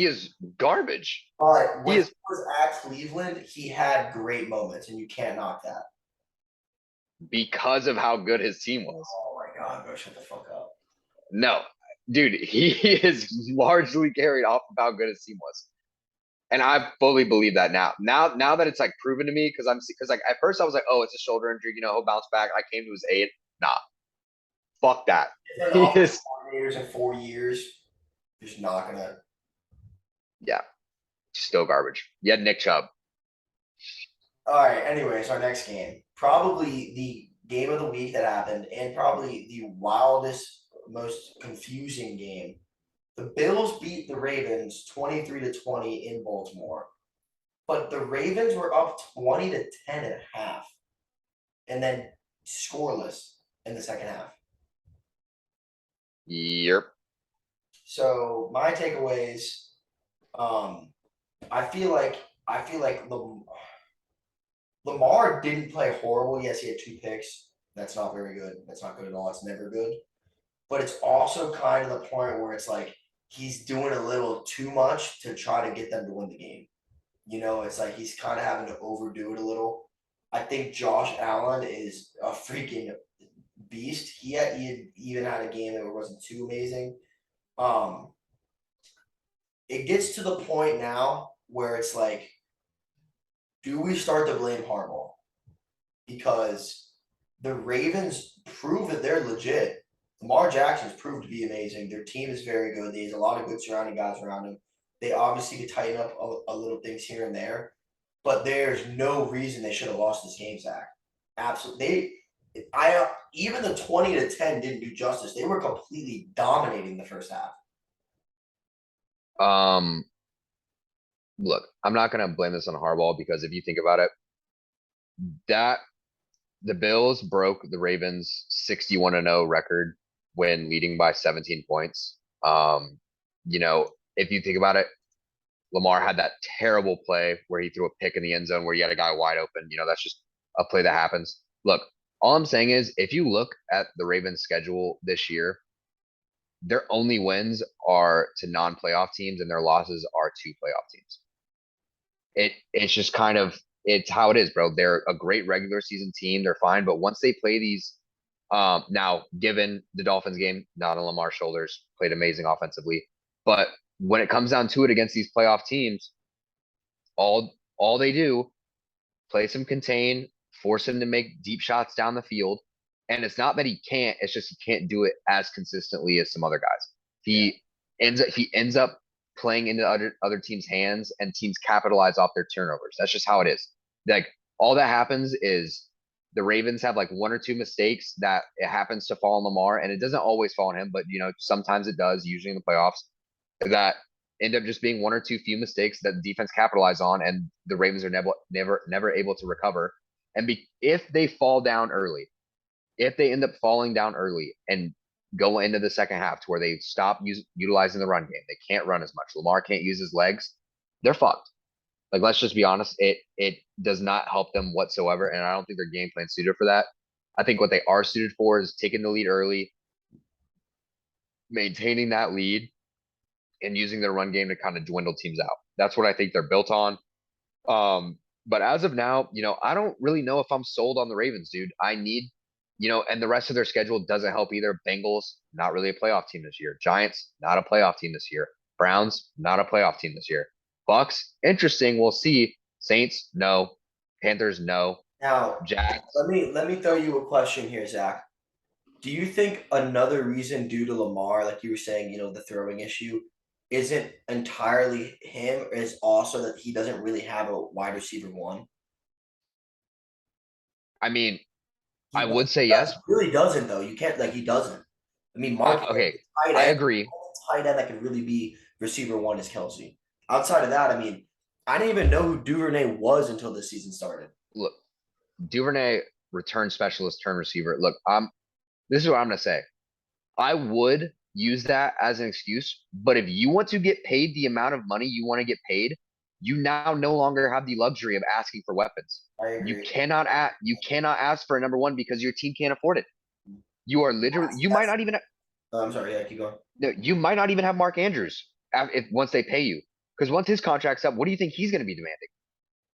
is garbage. But He when is he was at Cleveland, he had great moments, and you can't knock that. because of how good his team was. Oh my god, bro, shut the fuck up. No, dude, he is largely carried off of how good his team was. And I fully believe that now. Now that it's like proven to me, because like at first I was like, oh, it's a shoulder injury, he'll bounce back. I came to his aid. Nah, fuck that. If an He offensive is, coordinators in 4 years, just not gonna. yeah, still garbage. You had Nick Chubb. All right. Anyways, our next game, probably the game of the week that happened, and probably the wildest, most confusing game. The Bills beat the Ravens 23-20 in Baltimore, but the Ravens were up 20-10 and a half, and then scoreless in the second half. Yep. So my takeaways, um, I feel like Lamar didn't play horrible. Yes, he had 2 picks. That's not very good. That's not good at all. It's never good. But it's also kind of the point where it's like he's doing a little too much to try to get them to win the game. It's like he's kind of having to overdo it a little. I think Josh Allen is a freaking beast. He even had a game that wasn't too amazing. Um, it gets to the point now where it's like, do we start to blame Harbaugh? Because the Ravens prove that they're legit. Lamar Jackson's proved to be amazing. Their team is very good. There's a lot of good surrounding guys around him. They obviously could tighten up a little things here and there, but there's no reason they should have lost this game, Zach. Absolutely. Even the 20-10 didn't do justice. They were completely dominating the first half. Um, look, I'm not gonna blame this on Harbaugh because if you think about it, that the Bills broke the Ravens 61-0 record when leading by 17 points. If you think about it, Lamar had that terrible play where he threw a pick in the end zone where you had a guy wide open. That's just a play that happens. Look, all I'm saying is if you look at the Ravens schedule this year, their only wins are to non-playoff teams and their losses are to playoff teams. It's just kind of it's how it is, bro. They're a great regular season team. They're fine, but once they play these, now given the Dolphins game, not on Lamar's shoulders, played amazing offensively, but when it comes down to it against these playoff teams, all they do play some contain, force him to make deep shots down the field, and it's not that he can't; it's just he can't do it as consistently as some other guys. Yeah. He ends up playing into other teams' hands, and teams capitalize off their turnovers. That's just how it is. Like all that happens is the Ravens have like one or two mistakes that it happens to fall on Lamar, and it doesn't always fall on him, but sometimes it does. Usually in the playoffs, that end up just being one or two few mistakes that the defense capitalize on, and the Ravens are never able to recover. And if they fall down early, if they end up falling down early and go into the second half to where they stop utilizing the run game, they can't run as much. Lamar can't use his legs. They're fucked. Like, let's just be honest, it does not help them whatsoever, and I don't think their game plan suited for that. I think what they are suited for is taking the lead early, maintaining that lead, and using their run game to kind of dwindle teams out. That's what I think they're built on. But as of now, I don't really know if I'm sold on the Ravens, dude. I need, and the rest of their schedule doesn't help either. Bengals, not really a playoff team this year. Giants, not a playoff team this year. Browns, not a playoff team this year. Bucks, interesting. We'll see. Saints, no. Panthers, no. Now, Jags, let me throw you a question here, Zach. Do you think another reason due to Lamar, like you were saying, the throwing issue, isn't entirely him, or is also that he doesn't really have a wide receiver one? I mean, He I does, would say yes. really doesn't though. You can't like he doesn't. I mean, Mark Okay, tight I end, agree. tight end that could really be receiver one is Kelsey. Outside of that, I mean, I didn't even know who Duvernay was until this season started. Look, Duvernay, return specialist, turn receiver. Look, this is what I'm gonna say. I would use that as an excuse, but if you want to get paid the amount of money you want to get paid, you now no longer have the luxury of asking for weapons. I agree. You cannot ask for a number one because your team can't afford it. You are literally you might not even I'm sorry. Yeah, keep going. no, you might not even have Mark Andrews if once they pay you. Because once his contract's up, what do you think he's going to be demanding?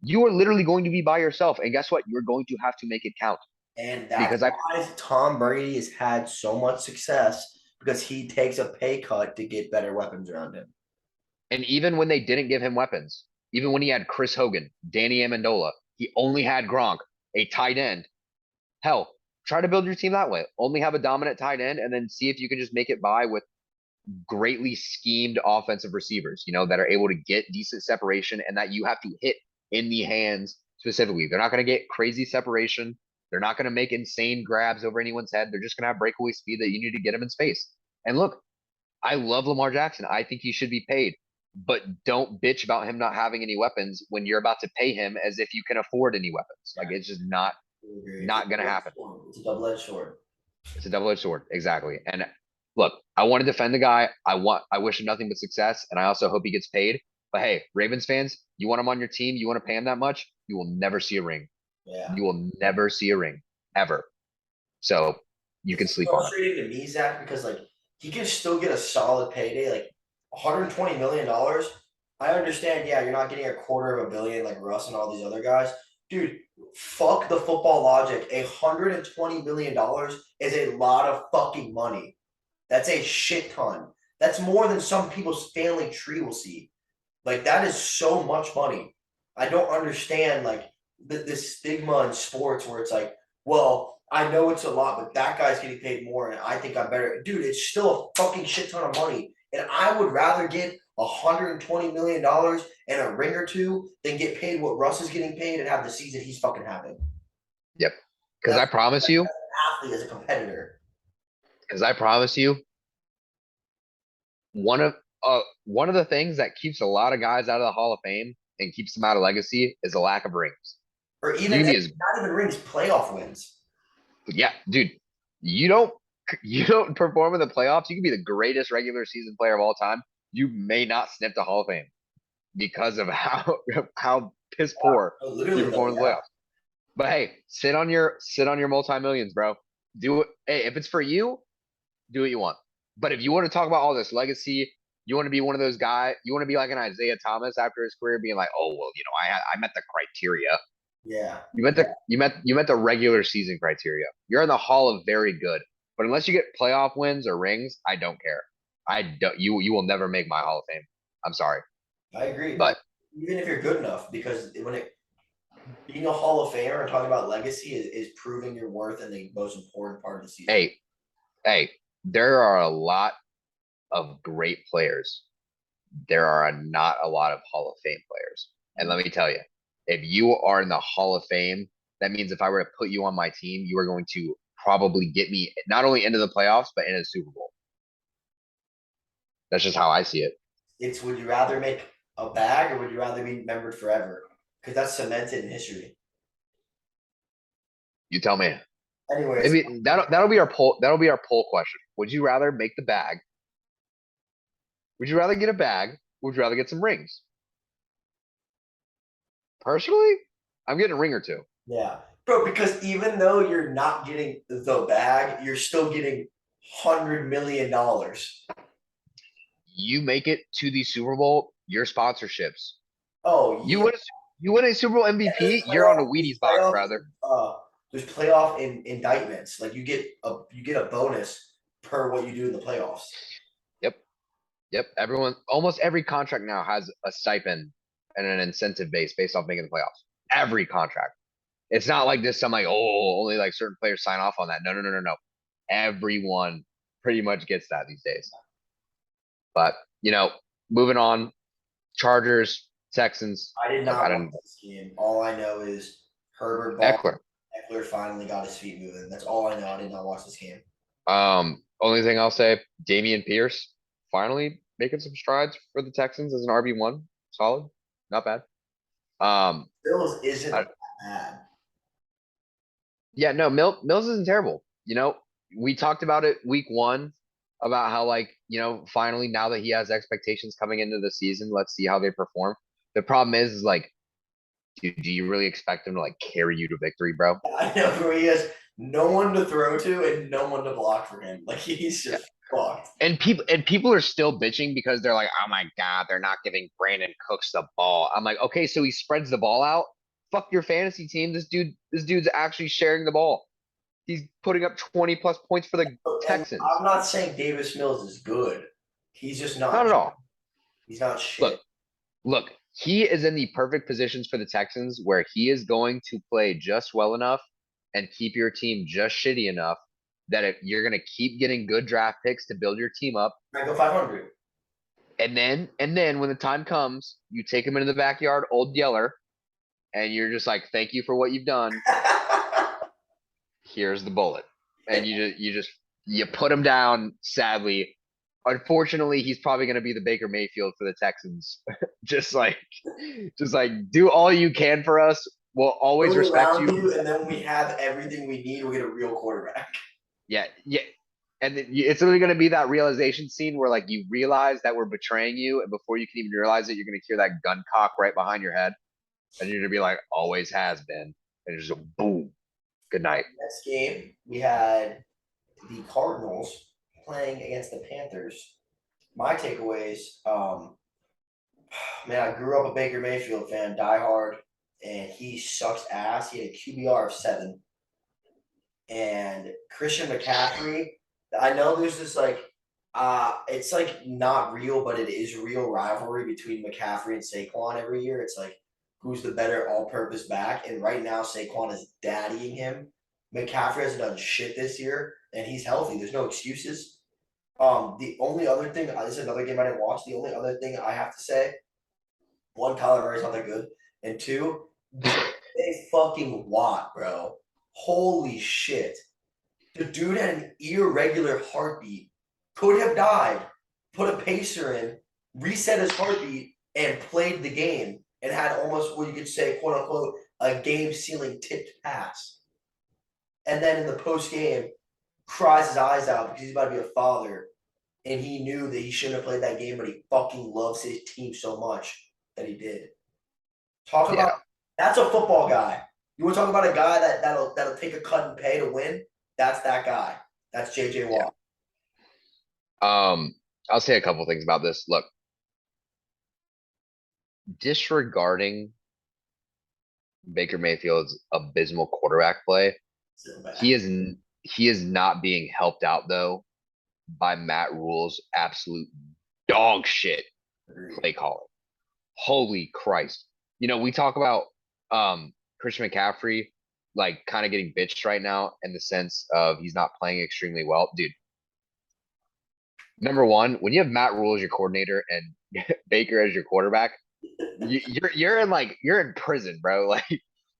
You are literally going to be by yourself, and guess what? You're going to have to make it count. And that's Because I why Tom Brady has had so much success because he takes a pay cut to get better weapons around him. And even when they didn't give him weapons, even when he had Chris Hogan, Danny Amendola, he only had Gronk, a tight end. Hell, try to build your team that way. Only have a dominant tight end, and then see if you can just make it by with greatly schemed offensive receivers, that are able to get decent separation and that you have to hit in the hands specifically. They're not going to get crazy separation. They're not going to make insane grabs over anyone's head. They're just going to have breakaway speed that you need to get them in space. And look, I love Lamar Jackson. I think he should be paid, but don't bitch about him not having any weapons when you're about to pay him as if you can afford any weapons. Like it's just not going to happen. It's a double-edged sword. It's a double-edged sword. Exactly. And look, I want to defend the guy. I wish him nothing but success, and I also hope he gets paid. But hey, Ravens fans, you want him on your team, you want to pay him that much, you will never see a ring. Yeah. You will never see a ring ever. So you can It's sleep on it. frustrating to me, Zach, because like he can still get a solid payday, like $120 million. I understand, yeah, you're not getting a quarter of a billion like Russ and all these other guys. Dude, fuck the football logic. $120 million is a lot of fucking money. That's a shit ton. That's more than some people's family tree will see. Like that is so much money. I don't understand like this stigma in sports where it's like, well, I know it's a lot, but that guy's getting paid more, and I think I'm better. Dude, it's still a fucking shit ton of money, and I would rather get $120 million and a ring or two than get paid what Russ is getting paid and have the season he's fucking having. Yep. Because That's I promise you, athlete as a competitor. because I promise you, one of one of the things that keeps a lot of guys out of the Hall of Fame and keeps them out of legacy is a lack of rings. Or You even can be as not even rings, playoff wins. yeah, dude. You don't you don't perform in the playoffs. You can be the greatest regular season player of all time. You may not sniff the Hall of Fame because of how piss poor you Literally though, perform in the yeah. playoffs. But hey, sit on your multi-millions, bro. Do it. Hey, if it's for you, do what you want. But if you want to talk about all this legacy, you want to be one of those guys. You want to be like an Isaiah Thomas after his career, being like, oh well, I met the criteria. Yeah. You met the regular season criteria. You're in the Hall of Very Good. But unless you get playoff wins or rings, I don't care. I don't. You will never make my Hall of Fame. I'm sorry, I agree. but Even if you're good enough, because when it being a Hall of Famer and talking about legacy is proving your worth in the most important part of the season. hey, hey, there are a lot of great players. There are not a lot of Hall of Fame players. And let me tell you, if you are in the Hall of Fame, that means if I were to put you on my team, you are going to probably get me not only into the playoffs, but into the Super Bowl. That's just how I see it. It's would you rather make a bag or would you rather be remembered forever? Because that's cemented in history. You tell me. Anyways, Maybe that'll be our poll. That'll be our poll question. Would you rather make the bag? Would you rather get a bag? Would you rather get some rings? Personally, I'm getting a ring or two. Yeah. Bro, because even though you're not getting the bag, you're still getting $100 million. You make it to the Super Bowl, your sponsorships. Oh You yeah. win, you win a Super Bowl MVP, you're on a Wheaties box, brother. Uh, there's playoff indictments. Like you get a bonus per what you do in the playoffs. Yep, yep. Everyone, almost every contract now has a stipend and an incentive base based off making the playoffs. Every contract. It's not like this. I'm like, oh, only like certain players sign off on that. No, no, no, no, no. Everyone pretty much gets that these days. But moving on. Chargers, Texans. I did Look, I not watch didn't. this game. All I know is Herbert ball. Eckler. Eckler finally got his feet moving. That's all I know. I did not watch this game. Only thing I'll say, Damian Pierce finally making some strides for the Texans as an RB1. Solid, not bad. Bills isn't I- that bad. yeah, no, Mills isn't terrible. We talked about it week one about how finally now that he has expectations coming into the season, let's see how they perform. The problem is like, dude, do you really expect him to like carry you to victory, bro? I know who he is. No one to throw to and no one to block for him. Like he's Yeah. just fucked. And people are still bitching because they're like, oh my God, they're not giving Brandon Cooks the ball. I'm like, okay, so he spreads the ball out. Fuck your fantasy team. This dude's actually sharing the ball. He's putting up 20 plus points for the And Texans. I'm not saying Davis Mills is good. He's just Not not. at all. He's not Look, shit. look, he is in the perfect positions for the Texans where he is going to play just well enough and keep your team just shitty enough that if you're going to keep getting good draft picks to build your team up. I go 500. And then when the time comes, you take him into the backyard, old Yeller, and you're just like, thank you for what you've done. Here's the bullet. And you put him down, sadly. Unfortunately, he's probably gonna be the Baker Mayfield for the Texans. just like do all you can for us. We'll always Build respect around you. you, and then when we have everything we need, we'll get a real quarterback. Yeah, yeah. And it's really going to be that realization scene where like you realize that we're betraying you, and before you can even realize it, you're going to hear that gun cock right behind your head, and you're going to be like, "Always has been," and it's just a boom. Good night. Next game, we had the Cardinals playing against the Panthers. My takeaways, man, I grew up a Baker Mayfield fan, diehard, and he sucks ass. He had a QBR of 7. And Christian McCaffrey, I know there's this it's like not real, but it is real rivalry between McCaffrey and Saquon every year. It's like who's the better all-purpose back, and right now Saquon is daddying him. McCaffrey hasn't done shit this year, and he's healthy. There's no excuses. The only other thing, this is another game I didn't watch. The only other thing I have to say, one, Kyler Murray's not that good, and two, they fucking Watt, bro. Holy shit. The dude had an irregular heartbeat, could have died, put a pacer in, reset his heartbeat, and played the game and had almost what you could say, quote unquote, a game sealing tipped pass. And then in the post game, cries his eyes out because he's about to be a father. And he knew that he shouldn't have played that game, but he fucking loves his team so much that he did. Talk about Yeah. that's a football guy. You want to talk about a guy that'll take a cut and pay to win? That's that guy. That's JJ Yeah. Watt. I'll say a couple things about this. Look, disregarding Baker Mayfield's abysmal quarterback play, So bad. he is not being helped out though by Matt Rule's absolute dog shit play calling. Holy Christ. We talk about Christian McCaffrey like kind of getting bitched right now in the sense of he's not playing extremely well. Dude, number one, when you have Matt Rule as your coordinator and Baker as your quarterback, you're in prison, bro. Like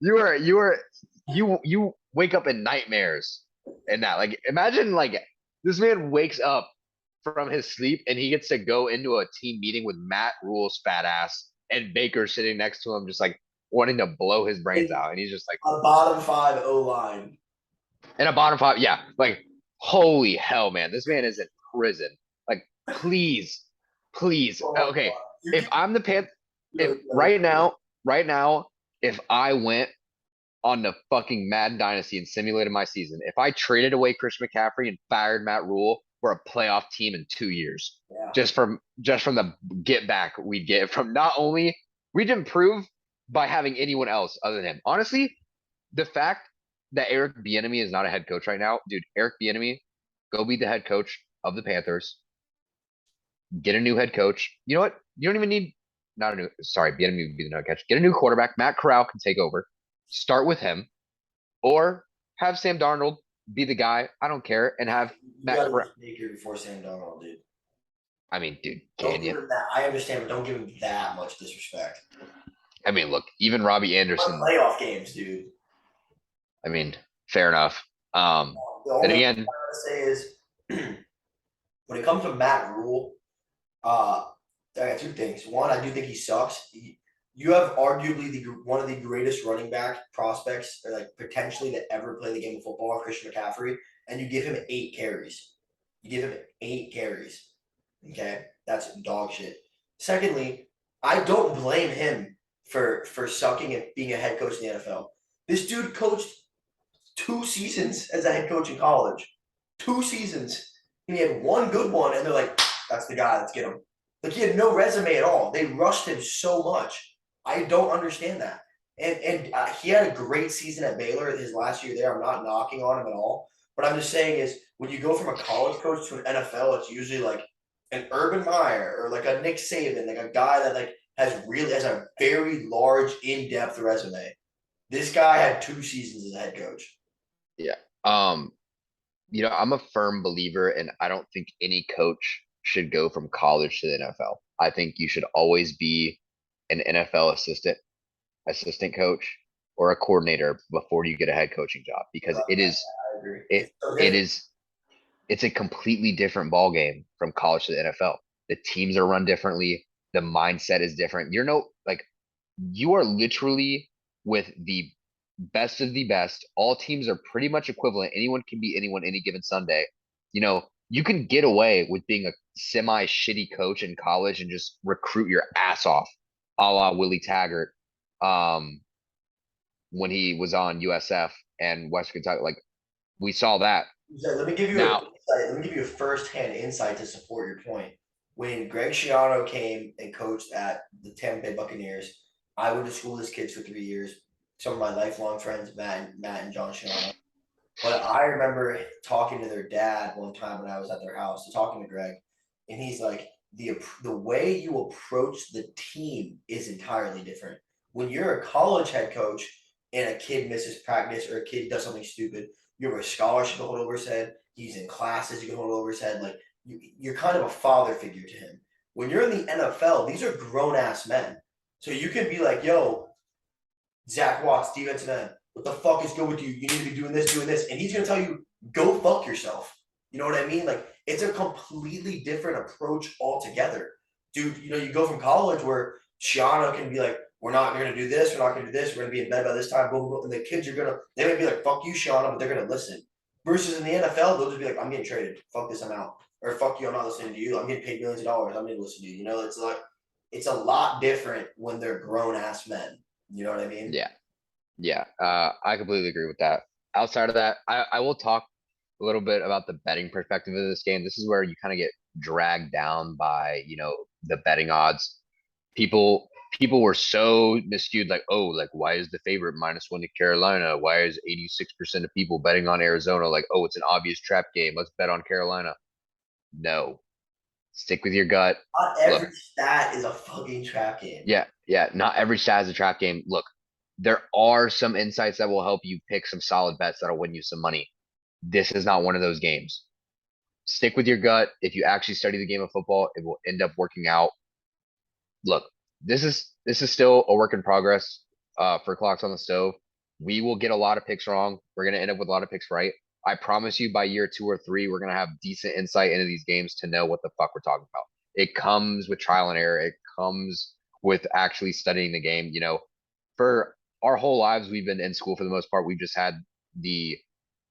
you wake up in nightmares and that. Like imagine like this man wakes up from his sleep and he gets to go into a team meeting with Matt Rule's fat ass and Baker sitting next to him just like wanting to blow his brains out. And he's just like A bottom 5 O line. in a bottom five. Yeah. Like holy hell, man. This man is in prison. Like please. Oh Okay. God. You If can- I'm the Pan, if no, right now, if I went on the fucking Madden Dynasty and simulated my season, if I traded away Chris McCaffrey and fired Matt Rule, we're a playoff team in 2 years. Yeah. Just from the get back we'd get from not only we'd improve by having anyone else other than him. Honestly, the fact that Eric Bieniemy is not a head coach right now, dude, Eric Bieniemy, go be the head coach of the Panthers. Get a new head coach. You know what? You don't even need not a new. Sorry, Bieniemy would be the head coach. Get a new quarterback. Matt Corral can take over. Start with him, or have Sam Darnold be the guy. I don't care, and have You Matt gotta Corral. list Baker before Sam Darnold, dude. I mean, dude, Don't can give you? him that. I understand, but don't give him that much disrespect. I mean, look, even Robbie Run Anderson. playoff games, dude. I mean, fair enough. The Then only thing again, I gotta say is when it comes to Matt Rule, uh, I got two things. One, I do think he sucks. You have arguably one of the greatest running back prospects, or like potentially to ever play the game of football, Christian McCaffrey, and you give him 8 carries. You give him 8 carries. Okay, that's dog shit. Secondly, I don't blame him for sucking and being a head coach in the NFL. This dude coached 2 seasons as a head coach in college. 2 seasons. And he had one good one, and they're like, that's the guy, let's get him. Like, he had no resume at all. They rushed him so much. I don't understand that. And he had a great season at Baylor his last year there. I'm not knocking on him at all. But I'm just saying is when you go from a college coach to an NFL, it's usually like an Urban Meyer or like a Nick Saban, like a guy that like has a very large, in-depth resume. This guy had 2 seasons as a head coach. yeah. Um, I'm a firm believer, and I don't think any coach should go from college to the NFL. I think you should always be an NFL assistant coach, or a coordinator before you get a head coaching job because Yeah, I agree. it It's so it different. is it's a completely different ball game from college to the NFL. The teams are run differently. The mindset is different. You are literally with the best of the best. All teams are pretty much equivalent. Anyone can beat anyone any given Sunday. You can get away with being a semi shitty coach in college and just recruit your ass off, a la Willie Taggart, um, when he was on USF and West Kentucky. Like we saw that. Let me give you a Now, insight. Let me give you a first-hand insight to support your point. When Greg Schiano came and coached at the Tampa Bay Buccaneers, I went to school with his kids for 3 years. Some of my lifelong friends, Matt and John Schiano. But I remember talking to their dad one time when I was at their house, talking to Greg, and he's like, the way you approach the team is entirely different. When you're a college head coach and a kid misses practice or a kid does something stupid, you have a scholarship to hold over his head. He's in classes you can hold over his head. Like you're kind of a father figure to him. When you're in the NFL, these are grown ass men. So you can be like, yo, Zach Watts, defensive end. What the fuck is good with you? You need to be doing this. And he's gonna tell you, go fuck yourself. You know what I mean? Like it's a completely different approach altogether. Dude, you go from college where Shiana can be like, we're gonna do this, we're not gonna do this, we're gonna be in bed by this time, boom, boom, and the kids they might be like, fuck you, Shiana, but they're gonna listen. Versus in the NFL, they'll just be like, I'm getting traded. Fuck this, I'm out. Or fuck you, I'm not listening to you. I'm getting paid millions of dollars. I'm gonna listen to you. It's like it's a lot different when they're grown ass men. You know what I mean? yeah, yeah, I completely agree with that. Outside of that, I will talk a little bit about the betting perspective of this game. This is where you kind of get dragged down by, the betting odds. People were so miscued, like, oh, like why is the favorite -1 to Carolina? Why is 86% of people betting on Arizona? Like, oh, it's an obvious trap game. Let's bet on Carolina. No. Stick with your gut. Not Look, every stat is a fucking trap game. yeah, yeah, not every stat is a trap game. Look, there are some insights that will help you pick some solid bets that'll win you some money. This is not one of those games. Stick with your gut. If you actually study the game of football, it will end up working out. Look, this is still a work in progress for Clocks on the Stove. We will get a lot of picks wrong. We're gonna end up with a lot of picks right. I promise you by year 2 or 3, we're gonna have decent insight into these games to know what the fuck we're talking about. It comes with trial and error. It comes with actually studying the game. For our whole lives, we've been in school for the most part. We've just had the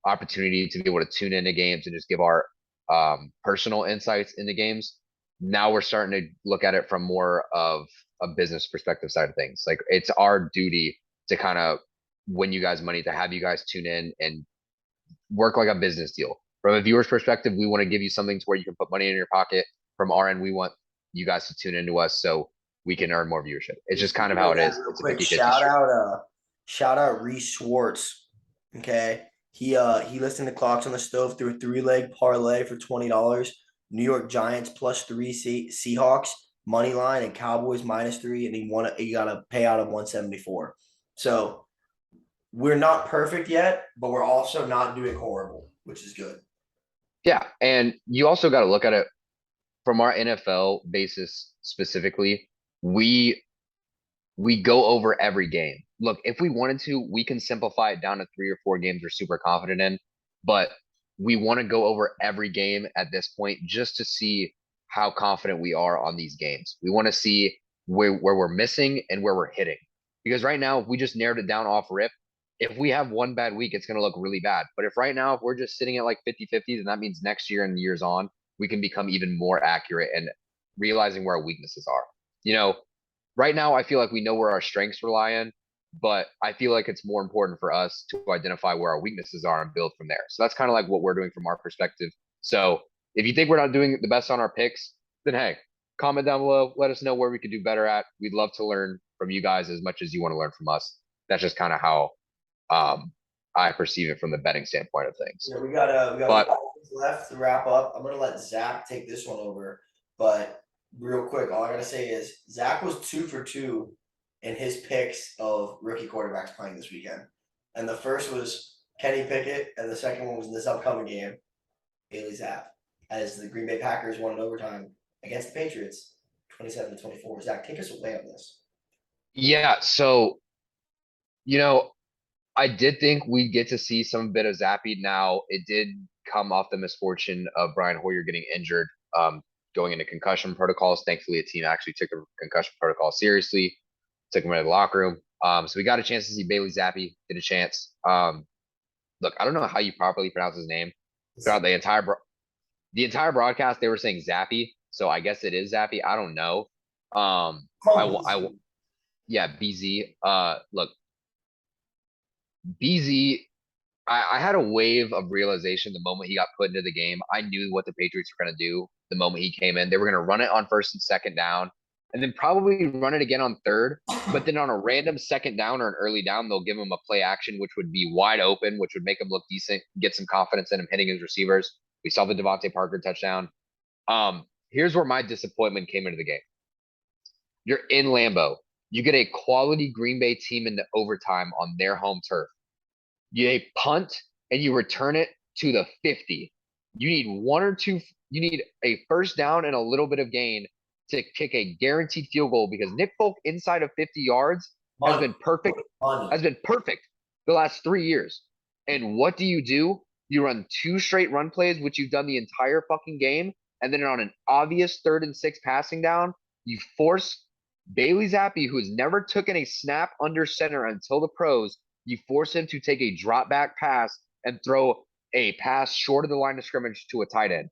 opportunity to be able to tune into games and just give our personal insights into games. Now we're starting to look at it from more of a business perspective side of things. Like it's our duty to kind of win you guys money, to have you guys tune in and work like a business deal. From a viewer's perspective, we want to give you something to where you can put money in your pocket. From our end, we want you guys to tune into us so we can earn more viewership. It's just kind of how it is. Real It's a quick, 50-50 street. shout out Reese Schwartz. Okay. He listed the clocks on the stove through a 3-leg parlay for $20. New York Giants +3 Seahawks money line and Cowboys -3, and he got a payout of 174. So we're not perfect yet, but we're also not doing horrible, which is good. Yeah, and you also got to look at it from our NFL basis specifically. We go over every game. Look, if we wanted to, we can simplify it down to 3 or 4 games we're super confident in, but we want to go over every game at this point just to see how confident we are on these games. We want to see where we're missing and where we're hitting. Because right now, if we just narrowed it down off rip, if we have one bad week, it's going to look really bad. But if right now, if we're just sitting at like 50-50s, and that means next year and years on, we can become even more accurate and realizing where our weaknesses are. You know, right now I feel like we know where our strengths rely on, but I feel like it's more important for us to identify where our weaknesses are and build from there. So that's kind of like what we're doing from our perspective. So if you think we're not doing the best on our picks, then hey, comment down below. Let us know where we could do better at. We'd love to learn from you guys as much as you want to learn from us. That's just kind of how I perceive it from the betting standpoint of things. Yeah, we got But left to wrap up. I'm gonna let Zach take this one over, but real quick, all I gotta say is Zach was 2 for 2 in his picks of rookie quarterbacks playing this weekend, and the first was Kenny Pickett, and the second one was in this upcoming game, Bailey Zapp, as the Green Bay Packers won in overtime against the Patriots, 27-24. Zach, take us away on this. yeah, so you know, I did think we'd get to see some bit of Zappy. Now, it did come off the misfortune of Brian Hoyer getting injured, going into concussion protocols. Thankfully, a team actually took the concussion protocol seriously, took him out of the locker room. So we got a chance to see Bailey Zappi get a chance. Look, I don't know how you properly pronounce his name. Throughout the entire broadcast, they were saying Zappy, so I guess it is Zappy. I don't know. Yeah, BZ. Look, BZ, I had a wave of realization the moment he got put into the game. I knew what the Patriots were going to do the moment he came in. They were going to run it on first and second down, and then probably run it again on third. But then on a random second down or an early down, they'll give him a play action, which would be wide open, which would make him look decent, get some confidence in him hitting his receivers. We saw the Devontae Parker touchdown. Here's where my disappointment came into the game. You're in Lambeau. You get a quality Green Bay team into overtime on their home turf. You punt and you return it to the 50. You need you need a first down and a little bit of gain to kick a guaranteed field goal because Nick Folk inside of 50 yards has been perfect the last 3 years. And what do? You run 2 straight run plays, which you've done the entire fucking game. And then on an obvious 3rd and 6 passing down, you force Bailey Zappi, who has never taken a snap under center until the pros, you force him to take a drop back pass and throw a pass short of the line of scrimmage to a tight end.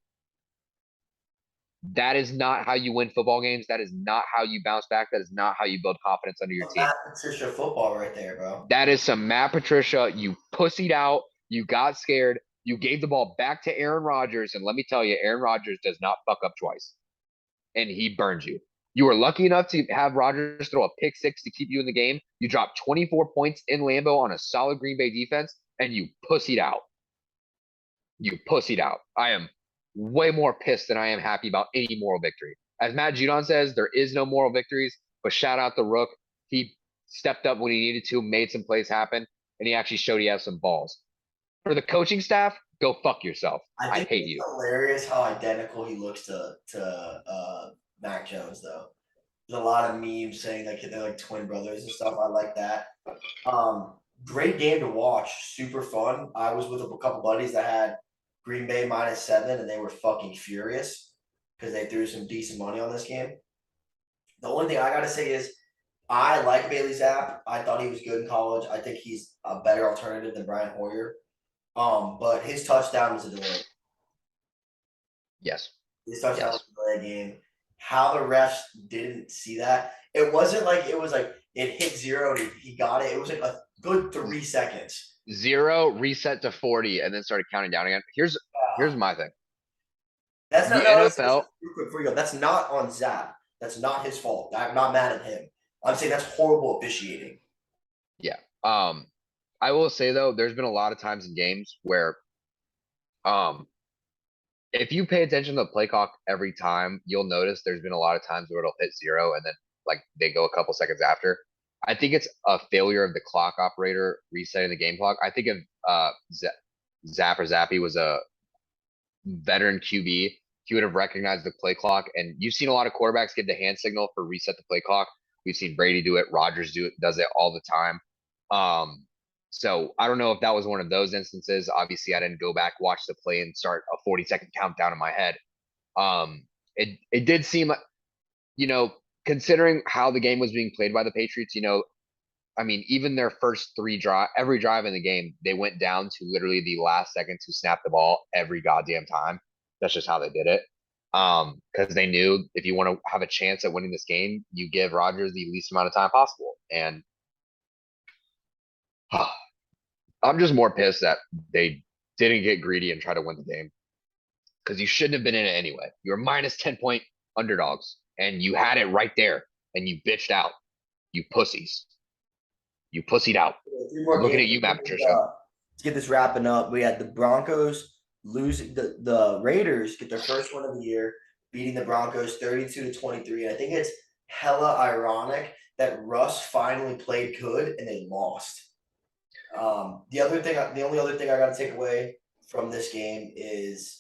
That is not how you win football games. That is not how you bounce back. That is not how you build confidence under your team. Matt Patricia football right there, bro. That is some Matt Patricia. You pussied out. You got scared. You gave the ball back to Aaron Rodgers. And let me tell you, Aaron Rodgers does not fuck up twice. And he burned you. You were lucky enough to have Rodgers throw a pick 6 to keep you in the game. You dropped 24 points in Lambeau on a solid Green Bay defense, and you pussied out. You pussied out. I am way more pissed than I am happy about any moral victory. As Matt Judon says, there is no moral victories, but shout out the Rook. He stepped up when he needed to, made some plays happen, and he actually showed he has some balls. For the coaching staff, go fuck yourself. I hate you. Hilarious how identical he looks to Mac Jones, though. There's a lot of memes saying like they're like twin brothers and stuff. I like that. Great game to watch. Super fun. I was with a couple buddies that had Green Bay -7, and they were fucking furious because they threw some decent money on this game. The only thing I gotta say is I like Bailey Zapp. I thought he was good in college. I think he's a better alternative than Brian Hoyer. But his touchdown was a delay. Yes. His touchdown was a delay game. How the refs didn't see that. It wasn't like it was like it hit 0 and he got it. It was like a good 3 seconds. 0, reset to 40, and then started counting down again. Here's my thing. That's not The no. Listen, NFL, real quick before you go. That's not on Zap. That's not his fault. I'm not mad at him. I'm saying that's horrible officiating. yeah. I will say though, there's been a lot of times in games where, um, if you pay attention to the play clock every time, you'll notice there's been a lot of times where it'll hit 0 and then like they go a couple seconds after. I think it's a failure of the clock operator resetting the game clock. I think if Zap or Zappy was a veteran QB, he would have recognized the play clock. And you've seen a lot of quarterbacks give the hand signal for reset the play clock. We've seen Brady do it, Rodgers does it all the time. Um, so I don't know if that was one of those instances. Obviously, I didn't go back, watch the play, and start a 40-second countdown in my head. It did seem, considering how the game was being played by the Patriots, I mean, even their first every drive in the game, they went down to literally the last second to snap the ball every goddamn time. That's just how they did it. Because they knew if you want to have a chance at winning this game, you give Rodgers the least amount of time possible. And I'm just more pissed that they didn't get greedy and try to win the game because you shouldn't have been in it anyway. You were minus 10-point underdogs and you had it right there and you bitched out. You pussies. You pussied out. 3 more I'm looking games. at you, Matt Patricia. To get this wrapping up, we had the Broncos losing the Raiders get their first win of the year, beating the Broncos 32-23. And I think it's hella ironic that Russ finally played good and they lost. The only other thing I got to take away from this game is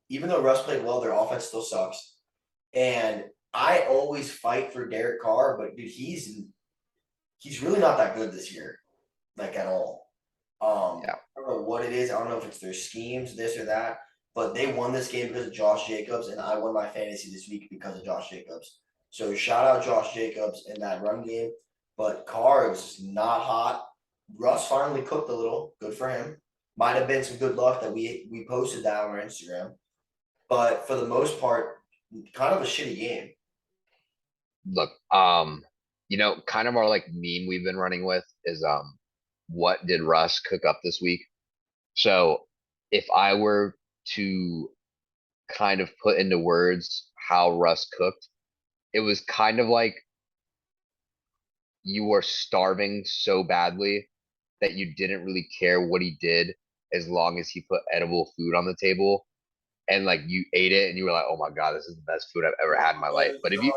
even though Russ played well, their offense still sucks. And I always fight for Derek Carr, but dude, he's really not that good this year, like at all. Yeah. I don't know what it is. I don't know if it's their schemes, this or that, but they won this game because of Josh Jacobs, and I won my fantasy this week because of Josh Jacobs. So shout out Josh Jacobs in that run game. But Carr was not hot. Russ finally cooked a little. Good for him. Might have been some good luck that we posted that on our Instagram. But for the most part, kind of a shitty game. Look, kind of our like meme we've been running with is what did Russ cook up this week? So if I were to kind of put into words how Russ cooked, it was kind of like you were starving so badly that you didn't really care what he did as long as he put edible food on the table and like you ate it and you were like, oh my God, this is the best food I've ever had in my life. But if you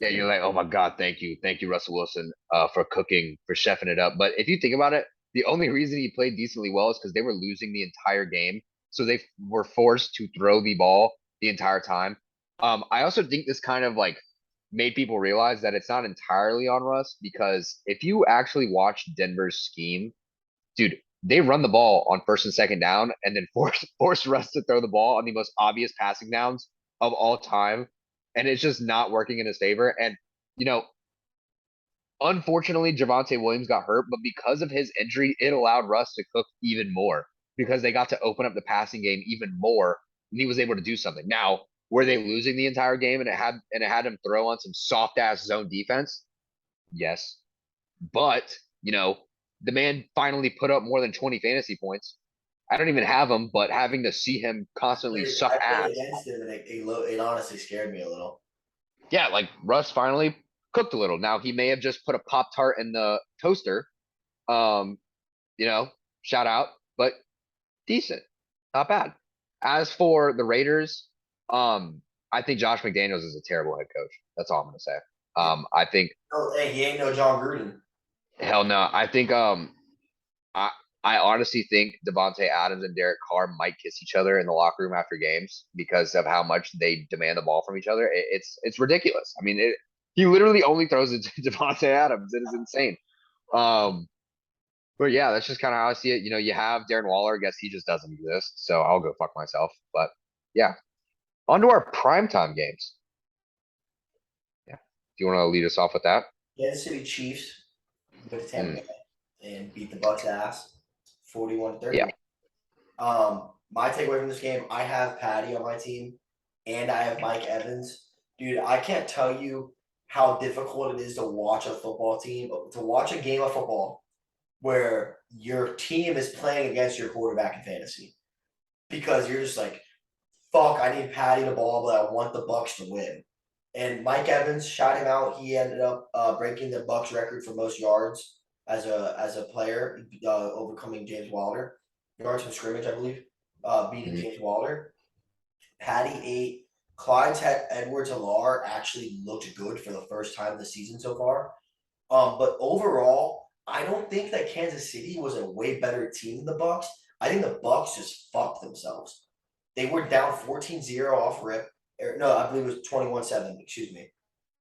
Yeah, you're like, oh my God, thank you, Russell Wilson, for cooking, for chefing it up. But if you think about it, the only reason he played decently well is because they were losing the entire game, so they were forced to throw the ball the entire time. I also think this kind of like made people realize that it's not entirely on Russ because if you actually watch Denver's scheme, dude, they run the ball on first and second down and then force Russ to throw the ball on the most obvious passing downs of all time. And it's just not working in his favor. And, you know, unfortunately, Javonte Williams got hurt, but because of his injury, it allowed Russ to cook even more because they got to open up the passing game even more and he was able to do something. Now, were they losing the entire game and it had him throw on some soft ass zone defense? Yes. But, the man finally put up more than 20 fantasy points. I don't even have him, but having to see him constantly suck I played ass. against him, and it honestly scared me a little. Yeah, like Russ finally cooked a little. Now he may have just put a Pop Tart in the toaster. Um, shout out, but decent. Not bad. As for the Raiders, I think Josh McDaniels is a terrible head coach. That's all I'm gonna say. I think Oh, hey, he ain't no John Gruden. hell no. I think I I honestly think Devonte Adams and Derek Carr might kiss each other in the locker room after games because of how much they demand the ball from each other. It's ridiculous. I mean, he literally only throws it to Devonte Adams. It is insane. Um, but yeah, that's just kind of how I see it. You have Darren Waller. I guess he just doesn't exist. So I'll go fuck myself. But yeah, on to our primetime games. Yeah. Do you want to lead us off with that? Kansas City Chiefs went to Tampa Mm, Bay and beat the Bucks ass 41-30. yeah. My takeaway from this game, I have Patty on my team and I have Mike Evans. Dude, I can't tell you how difficult it is to watch a football team, to watch a game of football where your team is playing against your quarterback in fantasy. Because you're just like, fuck, I need Patty the ball, but I want the Bucks to win. And Mike Evans shot him out. He ended up breaking the Bucks record for most yards as a player, overcoming James Wilder. Yards from scrimmage, I believe, beating Mhm. James Wilder. Patty ate. Clyde's had Edwards Alar actually looked good for the first time this season so far. But overall, I don't think that Kansas City was a way better team than the Bucks. I think the Bucks just fucked themselves. They were down 14-0 off rip. No, I believe it was 21-7, excuse me.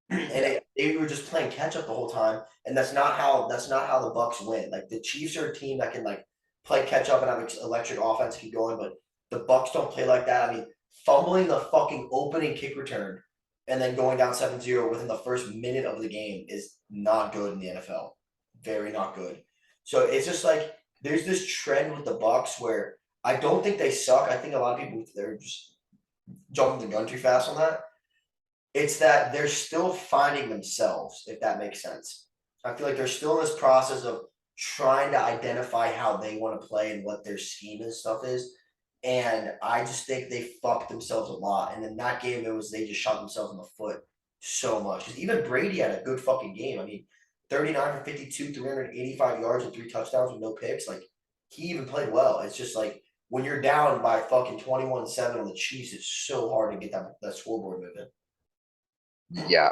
Yeah. They were just playing catch up the whole time, and that's not how the Bucks win. Like the Chiefs are a team that can like play catch up and have electric offense keep going, but the Bucks don't play like that. I mean, fumbling the fucking opening kick return and then going down 7-0 within the first minute of the game is not good in the NFL. Very not good. So it's just like there's this trend with the Bucks where I don't think they suck. I think a lot of people they're just jumping the gun too fast on that. It's that they're still finding themselves, if that makes sense. I feel like they're still in this process of trying to identify how they want to play and what their scheme and stuff is. And I just think they fucked themselves a lot. And in that game, it was they just shot themselves in the foot so much. Because even Brady had a good fucking game. I mean, 39 for 52, 385 yards and 3 touchdowns with no picks. Like, he even played well. It's just like when you're down by fucking 21-7 on the Chiefs, it's so hard to get that scoreboard moving. Yeah.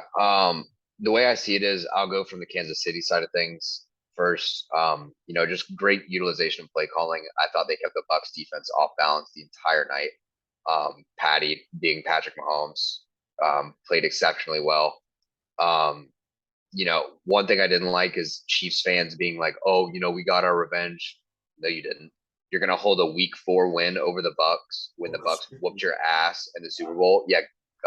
The way I see it is I'll go from the Kansas City side of things first. Just great utilization of play calling. I thought they kept the Bucks defense off balance the entire night. Patty, being Patrick Mahomes, played exceptionally well. Um, one thing I didn't like is Chiefs fans being like, "Oh, we got our revenge." No, you didn't. You're gonna hold a Week 4 win over the Bucks when the Bucks whooped your ass in the Super Bowl. Yeah,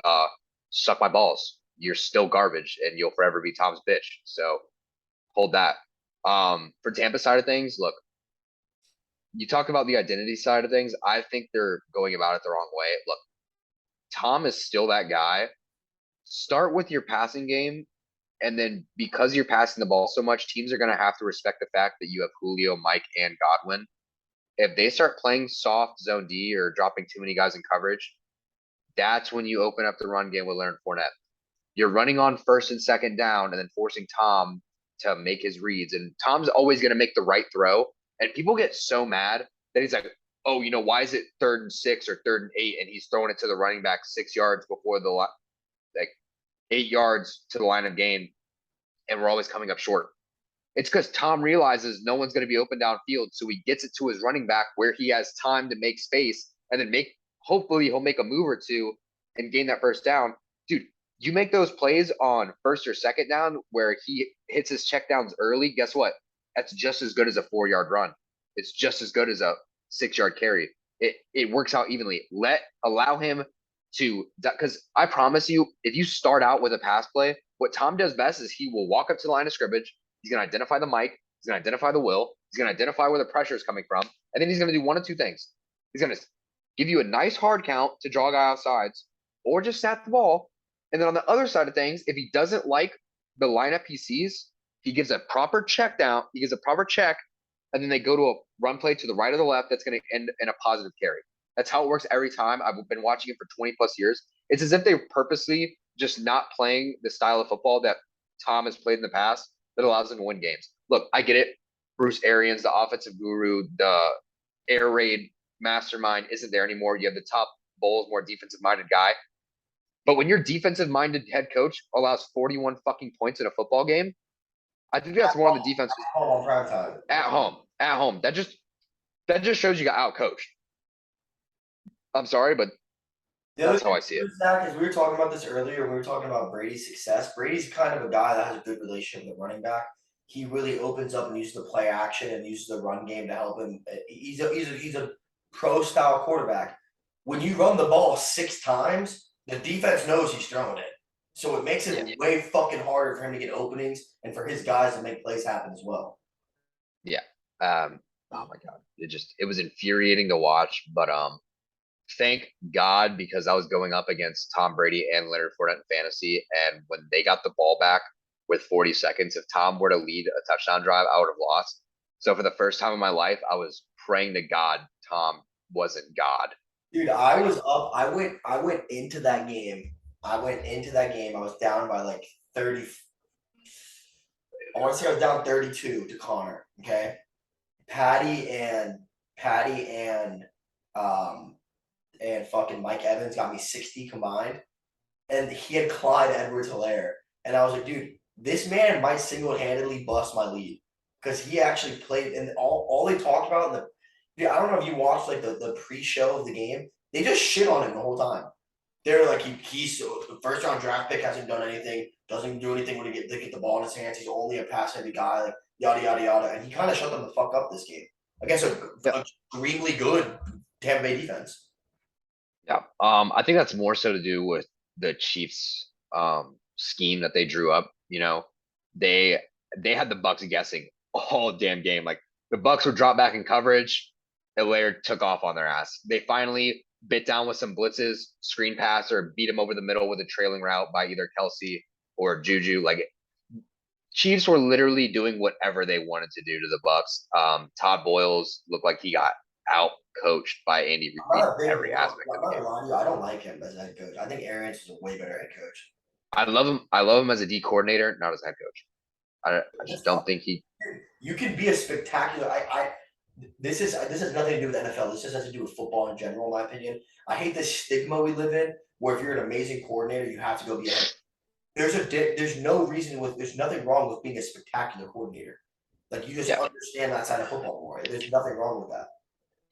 uh, suck my balls. You're still garbage, and you'll forever be Tom's bitch. So hold that. For Tampa side of things, look, you talk about the identity side of things. I think they're going about it the wrong way. Look, Tom is still that guy. Start with your passing game. And then because you're passing the ball so much, teams are going to have to respect the fact that you have Julio, Mike, and Godwin. If they start playing soft zone D or dropping too many guys in coverage, that's when you open up the run game with Leonard Fournette. You're running on first and second down and then forcing Tom to make his reads. And Tom's always going to make the right throw. And people get so mad that he's like, oh, why is it 3rd and 6 or 3rd and 8? And he's throwing it to the running back 6 yards before like 8 yards to the line of game. And we're always coming up short. It's because Tom realizes no one's going to be open downfield, so he gets it to his running back where he has time to make space and then hopefully he'll make a move or two and gain that first down. Dude, you make those plays on first or second down where he hits his checkdowns early, guess what? That's just as good as a 4-yard run. It's just as good as a 6-yard carry. It works out evenly. Allow him to, because I promise you, if you start out with a pass play, what Tom does best is he will walk up to the line of scrimmage. He's going to identify the mic. He's going to identify the will. He's going to identify where the pressure is coming from. And then he's going to do one of two things. He's going to give you a nice hard count to draw a guy off sides or just snap the ball. And then on the other side of things, if he doesn't like the lineup he sees, he gives a proper check down. He gives a proper check. And then they go to a run play to the right or the left that's going to end in a positive carry. That's how it works every time. I've been watching it for 20 plus years. It's as if they're purposely just not playing the style of football that Tom has played in the past that allows them to win games. Look, I get it. Bruce Arians, the offensive guru, the air raid mastermind isn't there anymore. You have the top Bowles, more defensive minded guy. But when your defensive minded head coach allows 41 fucking points in a football game, I think that's more on the defense On prime time. at home. At home. That just shows you got out coached. I'm sorry, but The other that's thing how I see it. is that is we were talking about this earlier. We were talking about Brady's success. Brady's kind of a guy that has a good relationship with the running back. He really opens up and uses the play action and uses the run game to help him. He's a pro style quarterback. When you run the ball 6 times, the defense knows he's throwing it. So it makes Yeah. it way fucking harder for him to get openings and for his guys to make plays happen as well. Yeah. Oh my God. It was infuriating to watch, but thank God, because I was going up against Tom Brady and Leonard Fournette in fantasy, and when they got the ball back with 40 seconds, if Tom were to lead a touchdown drive, I would have lost. So for the first time in my life, I was praying to God Tom wasn't God. Dude, I was up. I went into that game. I went into that game. I was down by like 30. I want to say I was down 32 to Connor. Okay. Patty and Patty um and fucking Mike Evans got me 60 combined. And he had Clyde Edwards-Helaire. And I was like, dude, this man might single-handedly bust my lead. Because he actually played, and all they talked about in the, dude, I don't know if you watched like the pre-show of the game. They just shit on him the whole time. They're like, he's the first round draft pick, hasn't done anything, doesn't do anything when they get the ball in his hands. He's only a pass heavy guy, like yada yada yada. And he kind of shut them the fuck up this game against Yeah. a extremely good Tampa Bay defense. Yeah. I think that's more so to do with the Chiefs scheme that they drew up. They they had the Bucks guessing all damn game. Like the Bucks would drop back in coverage, Hilaire took off on their ass. They finally bit down with some blitzes, screen pass, or beat him over the middle with a trailing route by either Kelsey or Juju. Like Chiefs were literally doing whatever they wanted to do to the Bucks. Todd Boyles looked like he got out coached by Andy I'm Reid not a in big, every aspect I'm of the not game. gonna lie to you. I don't like him as a head coach. I think Arians is a way better head coach. I love him. I love him as a D coordinator, not as a head coach. I That's just fine. don't think he. You can be a spectacular. This has nothing to do with NFL. This just has to do with football in general, in my opinion. I hate the stigma we live in, where if you're an amazing coordinator, you have to go be a head. There's no reason with there's nothing wrong with being a spectacular coordinator. Like you just Yeah, understand that side of football more. There's nothing wrong with that.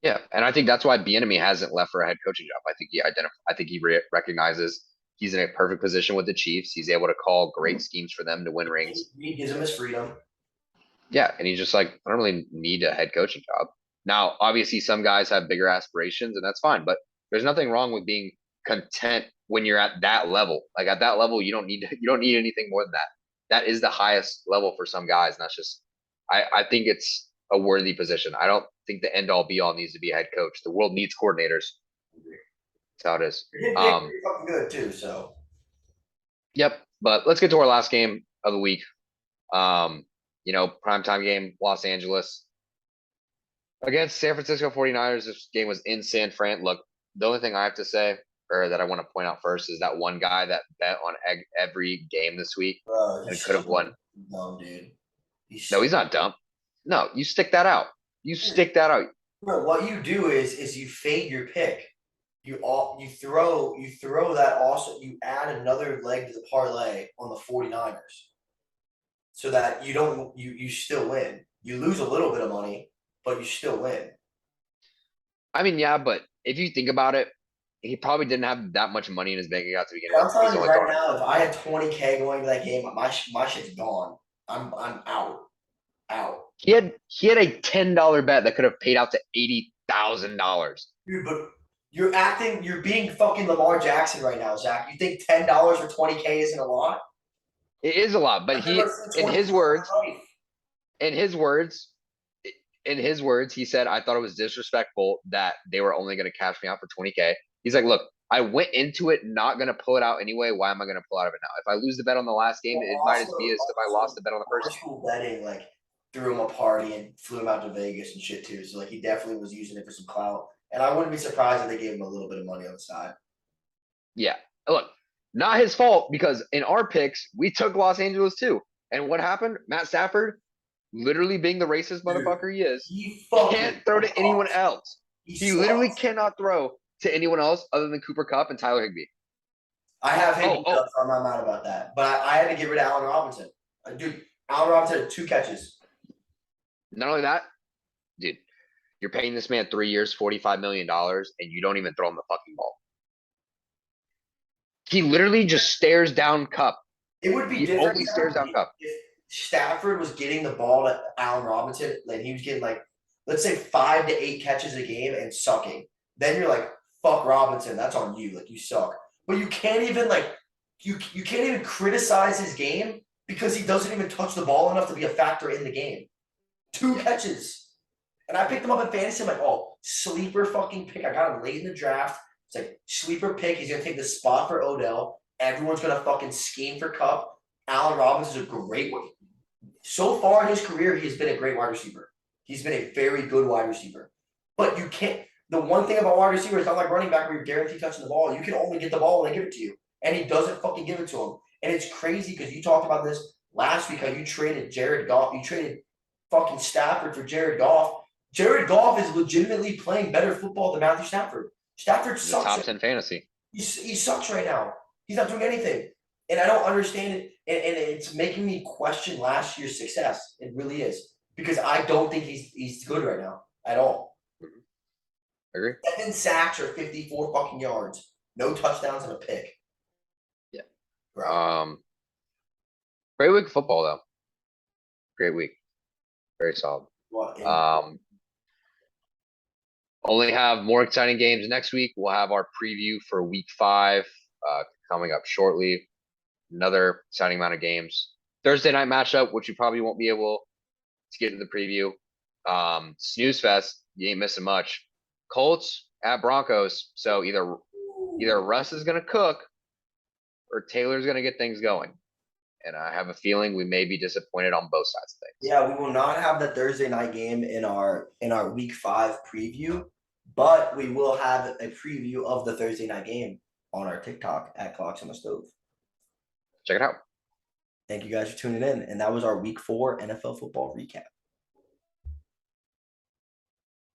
yeah, and I think that's why Bieniemy hasn't left for a head coaching job. I think he recognizes he's in a perfect position with the Chiefs. He's able to call great schemes for them to win rings. He gives him his freedom. Yeah, and he's just like, I don't really need a head coaching job. Now, obviously, some guys have bigger aspirations, and that's fine. But there's nothing wrong with being content when you're at that level. Like at that level, you don't need anything more than that. That is the highest level for some guys, and that's just I think it's a worthy position. I don't think the end all be all needs to be a head coach. The world needs coordinators. That's how it is. You're getting paid pretty fucking good too. So Yep. But let's get to our last game of the week. Primetime game, Los Angeles against San Francisco 49ers. This game was in San Fran. Look, the only thing I have to say, or that I want to point out first, is that one guy that bet on every game this week and he's could have so won. dumb, dude. He's No, so he's not dumb. No, you stick that out. You dude, stick that out. bro, what you do is you fade your pick. You throw that also you add another leg to the parlay on the 49ers so that you still win. You lose a little bit of money, but you still win. I mean, yeah, but if you think about it, he probably didn't have that much money in his bank account to begin But with. I'm He's telling you only right throwing. now, if I had 20K going to that game, my shit's gone. I'm out. Out. He had a $10 bet that could have paid out to $80,000. Dude, but you're being fucking Lamar Jackson right now, Zach. You think $10 or 20K isn't a lot? It is a lot, but I've never seen in 20K his words, in my life. in his words, in his words, he said, "I thought it was disrespectful that they were only going to cash me out for 20K." He's like, "Look, I went into it not going to pull it out anyway. Why am I going to pull out of it now? If I lose the bet on the last game, Well, it might as be as if I lost the bet on the first game." Barstool betting like threw him a party and flew him out to Vegas and shit too. So like he definitely was using it for some clout. And I wouldn't be surprised if they gave him a little bit of money on the side. Yeah, look, not his fault because in our picks we took Los Angeles too. And what happened? Matt Stafford, literally being the racist Dude, motherfucker he is, he fucking can't throw to anyone sucks. else. He He literally sucks. cannot throw to anyone else other than Cooper Kupp and Tyler Higbee. I have him, Oh, so I'm not mad about that. But I had to get rid of Allen Robinson. Dude, Allen Robinson had 2 catches. not only that, dude, you're paying this man 3 years, $45 million, and you don't even throw him the fucking ball. He literally just stares down Cup. It would be He different only stares down Cup. if Stafford was getting the ball to Allen Robinson, and he was getting like, let's say 5 to 8 catches a game and sucking. Then you're like, fuck Robinson, that's on you. Like you suck. But you can't even you can't even criticize his game because he doesn't even touch the ball enough to be a factor in the game. 2 catches. And I picked him up in fantasy. I'm like, oh, sleeper fucking pick. I got him late in the draft. It's like sleeper pick. He's gonna take the spot for Odell. Everyone's gonna fucking scheme for Cup. Allen Robinson is a great one. So far in his career, he's been a great wide receiver. He's been a very good wide receiver. But you can't. The one thing about wide receiver is not like running back where you're guaranteed touching the ball. You can only get the ball when they give it to you, and he doesn't fucking give it to him. And it's crazy because you talked about this last week how you traded Jared Goff. You traded fucking Stafford for Jared Goff. Jared Goff is legitimately playing better football than Matthew Stafford. Stafford He's a top sucks. 10 fantasy. He sucks right now. He's not doing anything. And I don't understand it. And it's making me question last year's success. It really is. Because I don't think he's good right now at all. Agree. 7 sacks or 54 fucking yards. No touchdowns and a pick. Yeah. Bro. Great week of football though. Great week. Very solid. What? Only have more exciting games next week. We'll have our preview for week 5 coming up shortly. Another exciting amount of games. Thursday night matchup, which you probably won't be able to get to the preview. Snooze Fest, you ain't missing much. Colts at Broncos. So either Russ is gonna cook or Taylor's gonna get things going. And I have a feeling we may be disappointed on both sides of things. Yeah, we will not have the Thursday night game in our week 5 preview, but we will have a preview of the Thursday night game on our TikTok at Clocks on the Stove. Check it out. Thank you guys for tuning in. And that was our week 4 NFL football recap.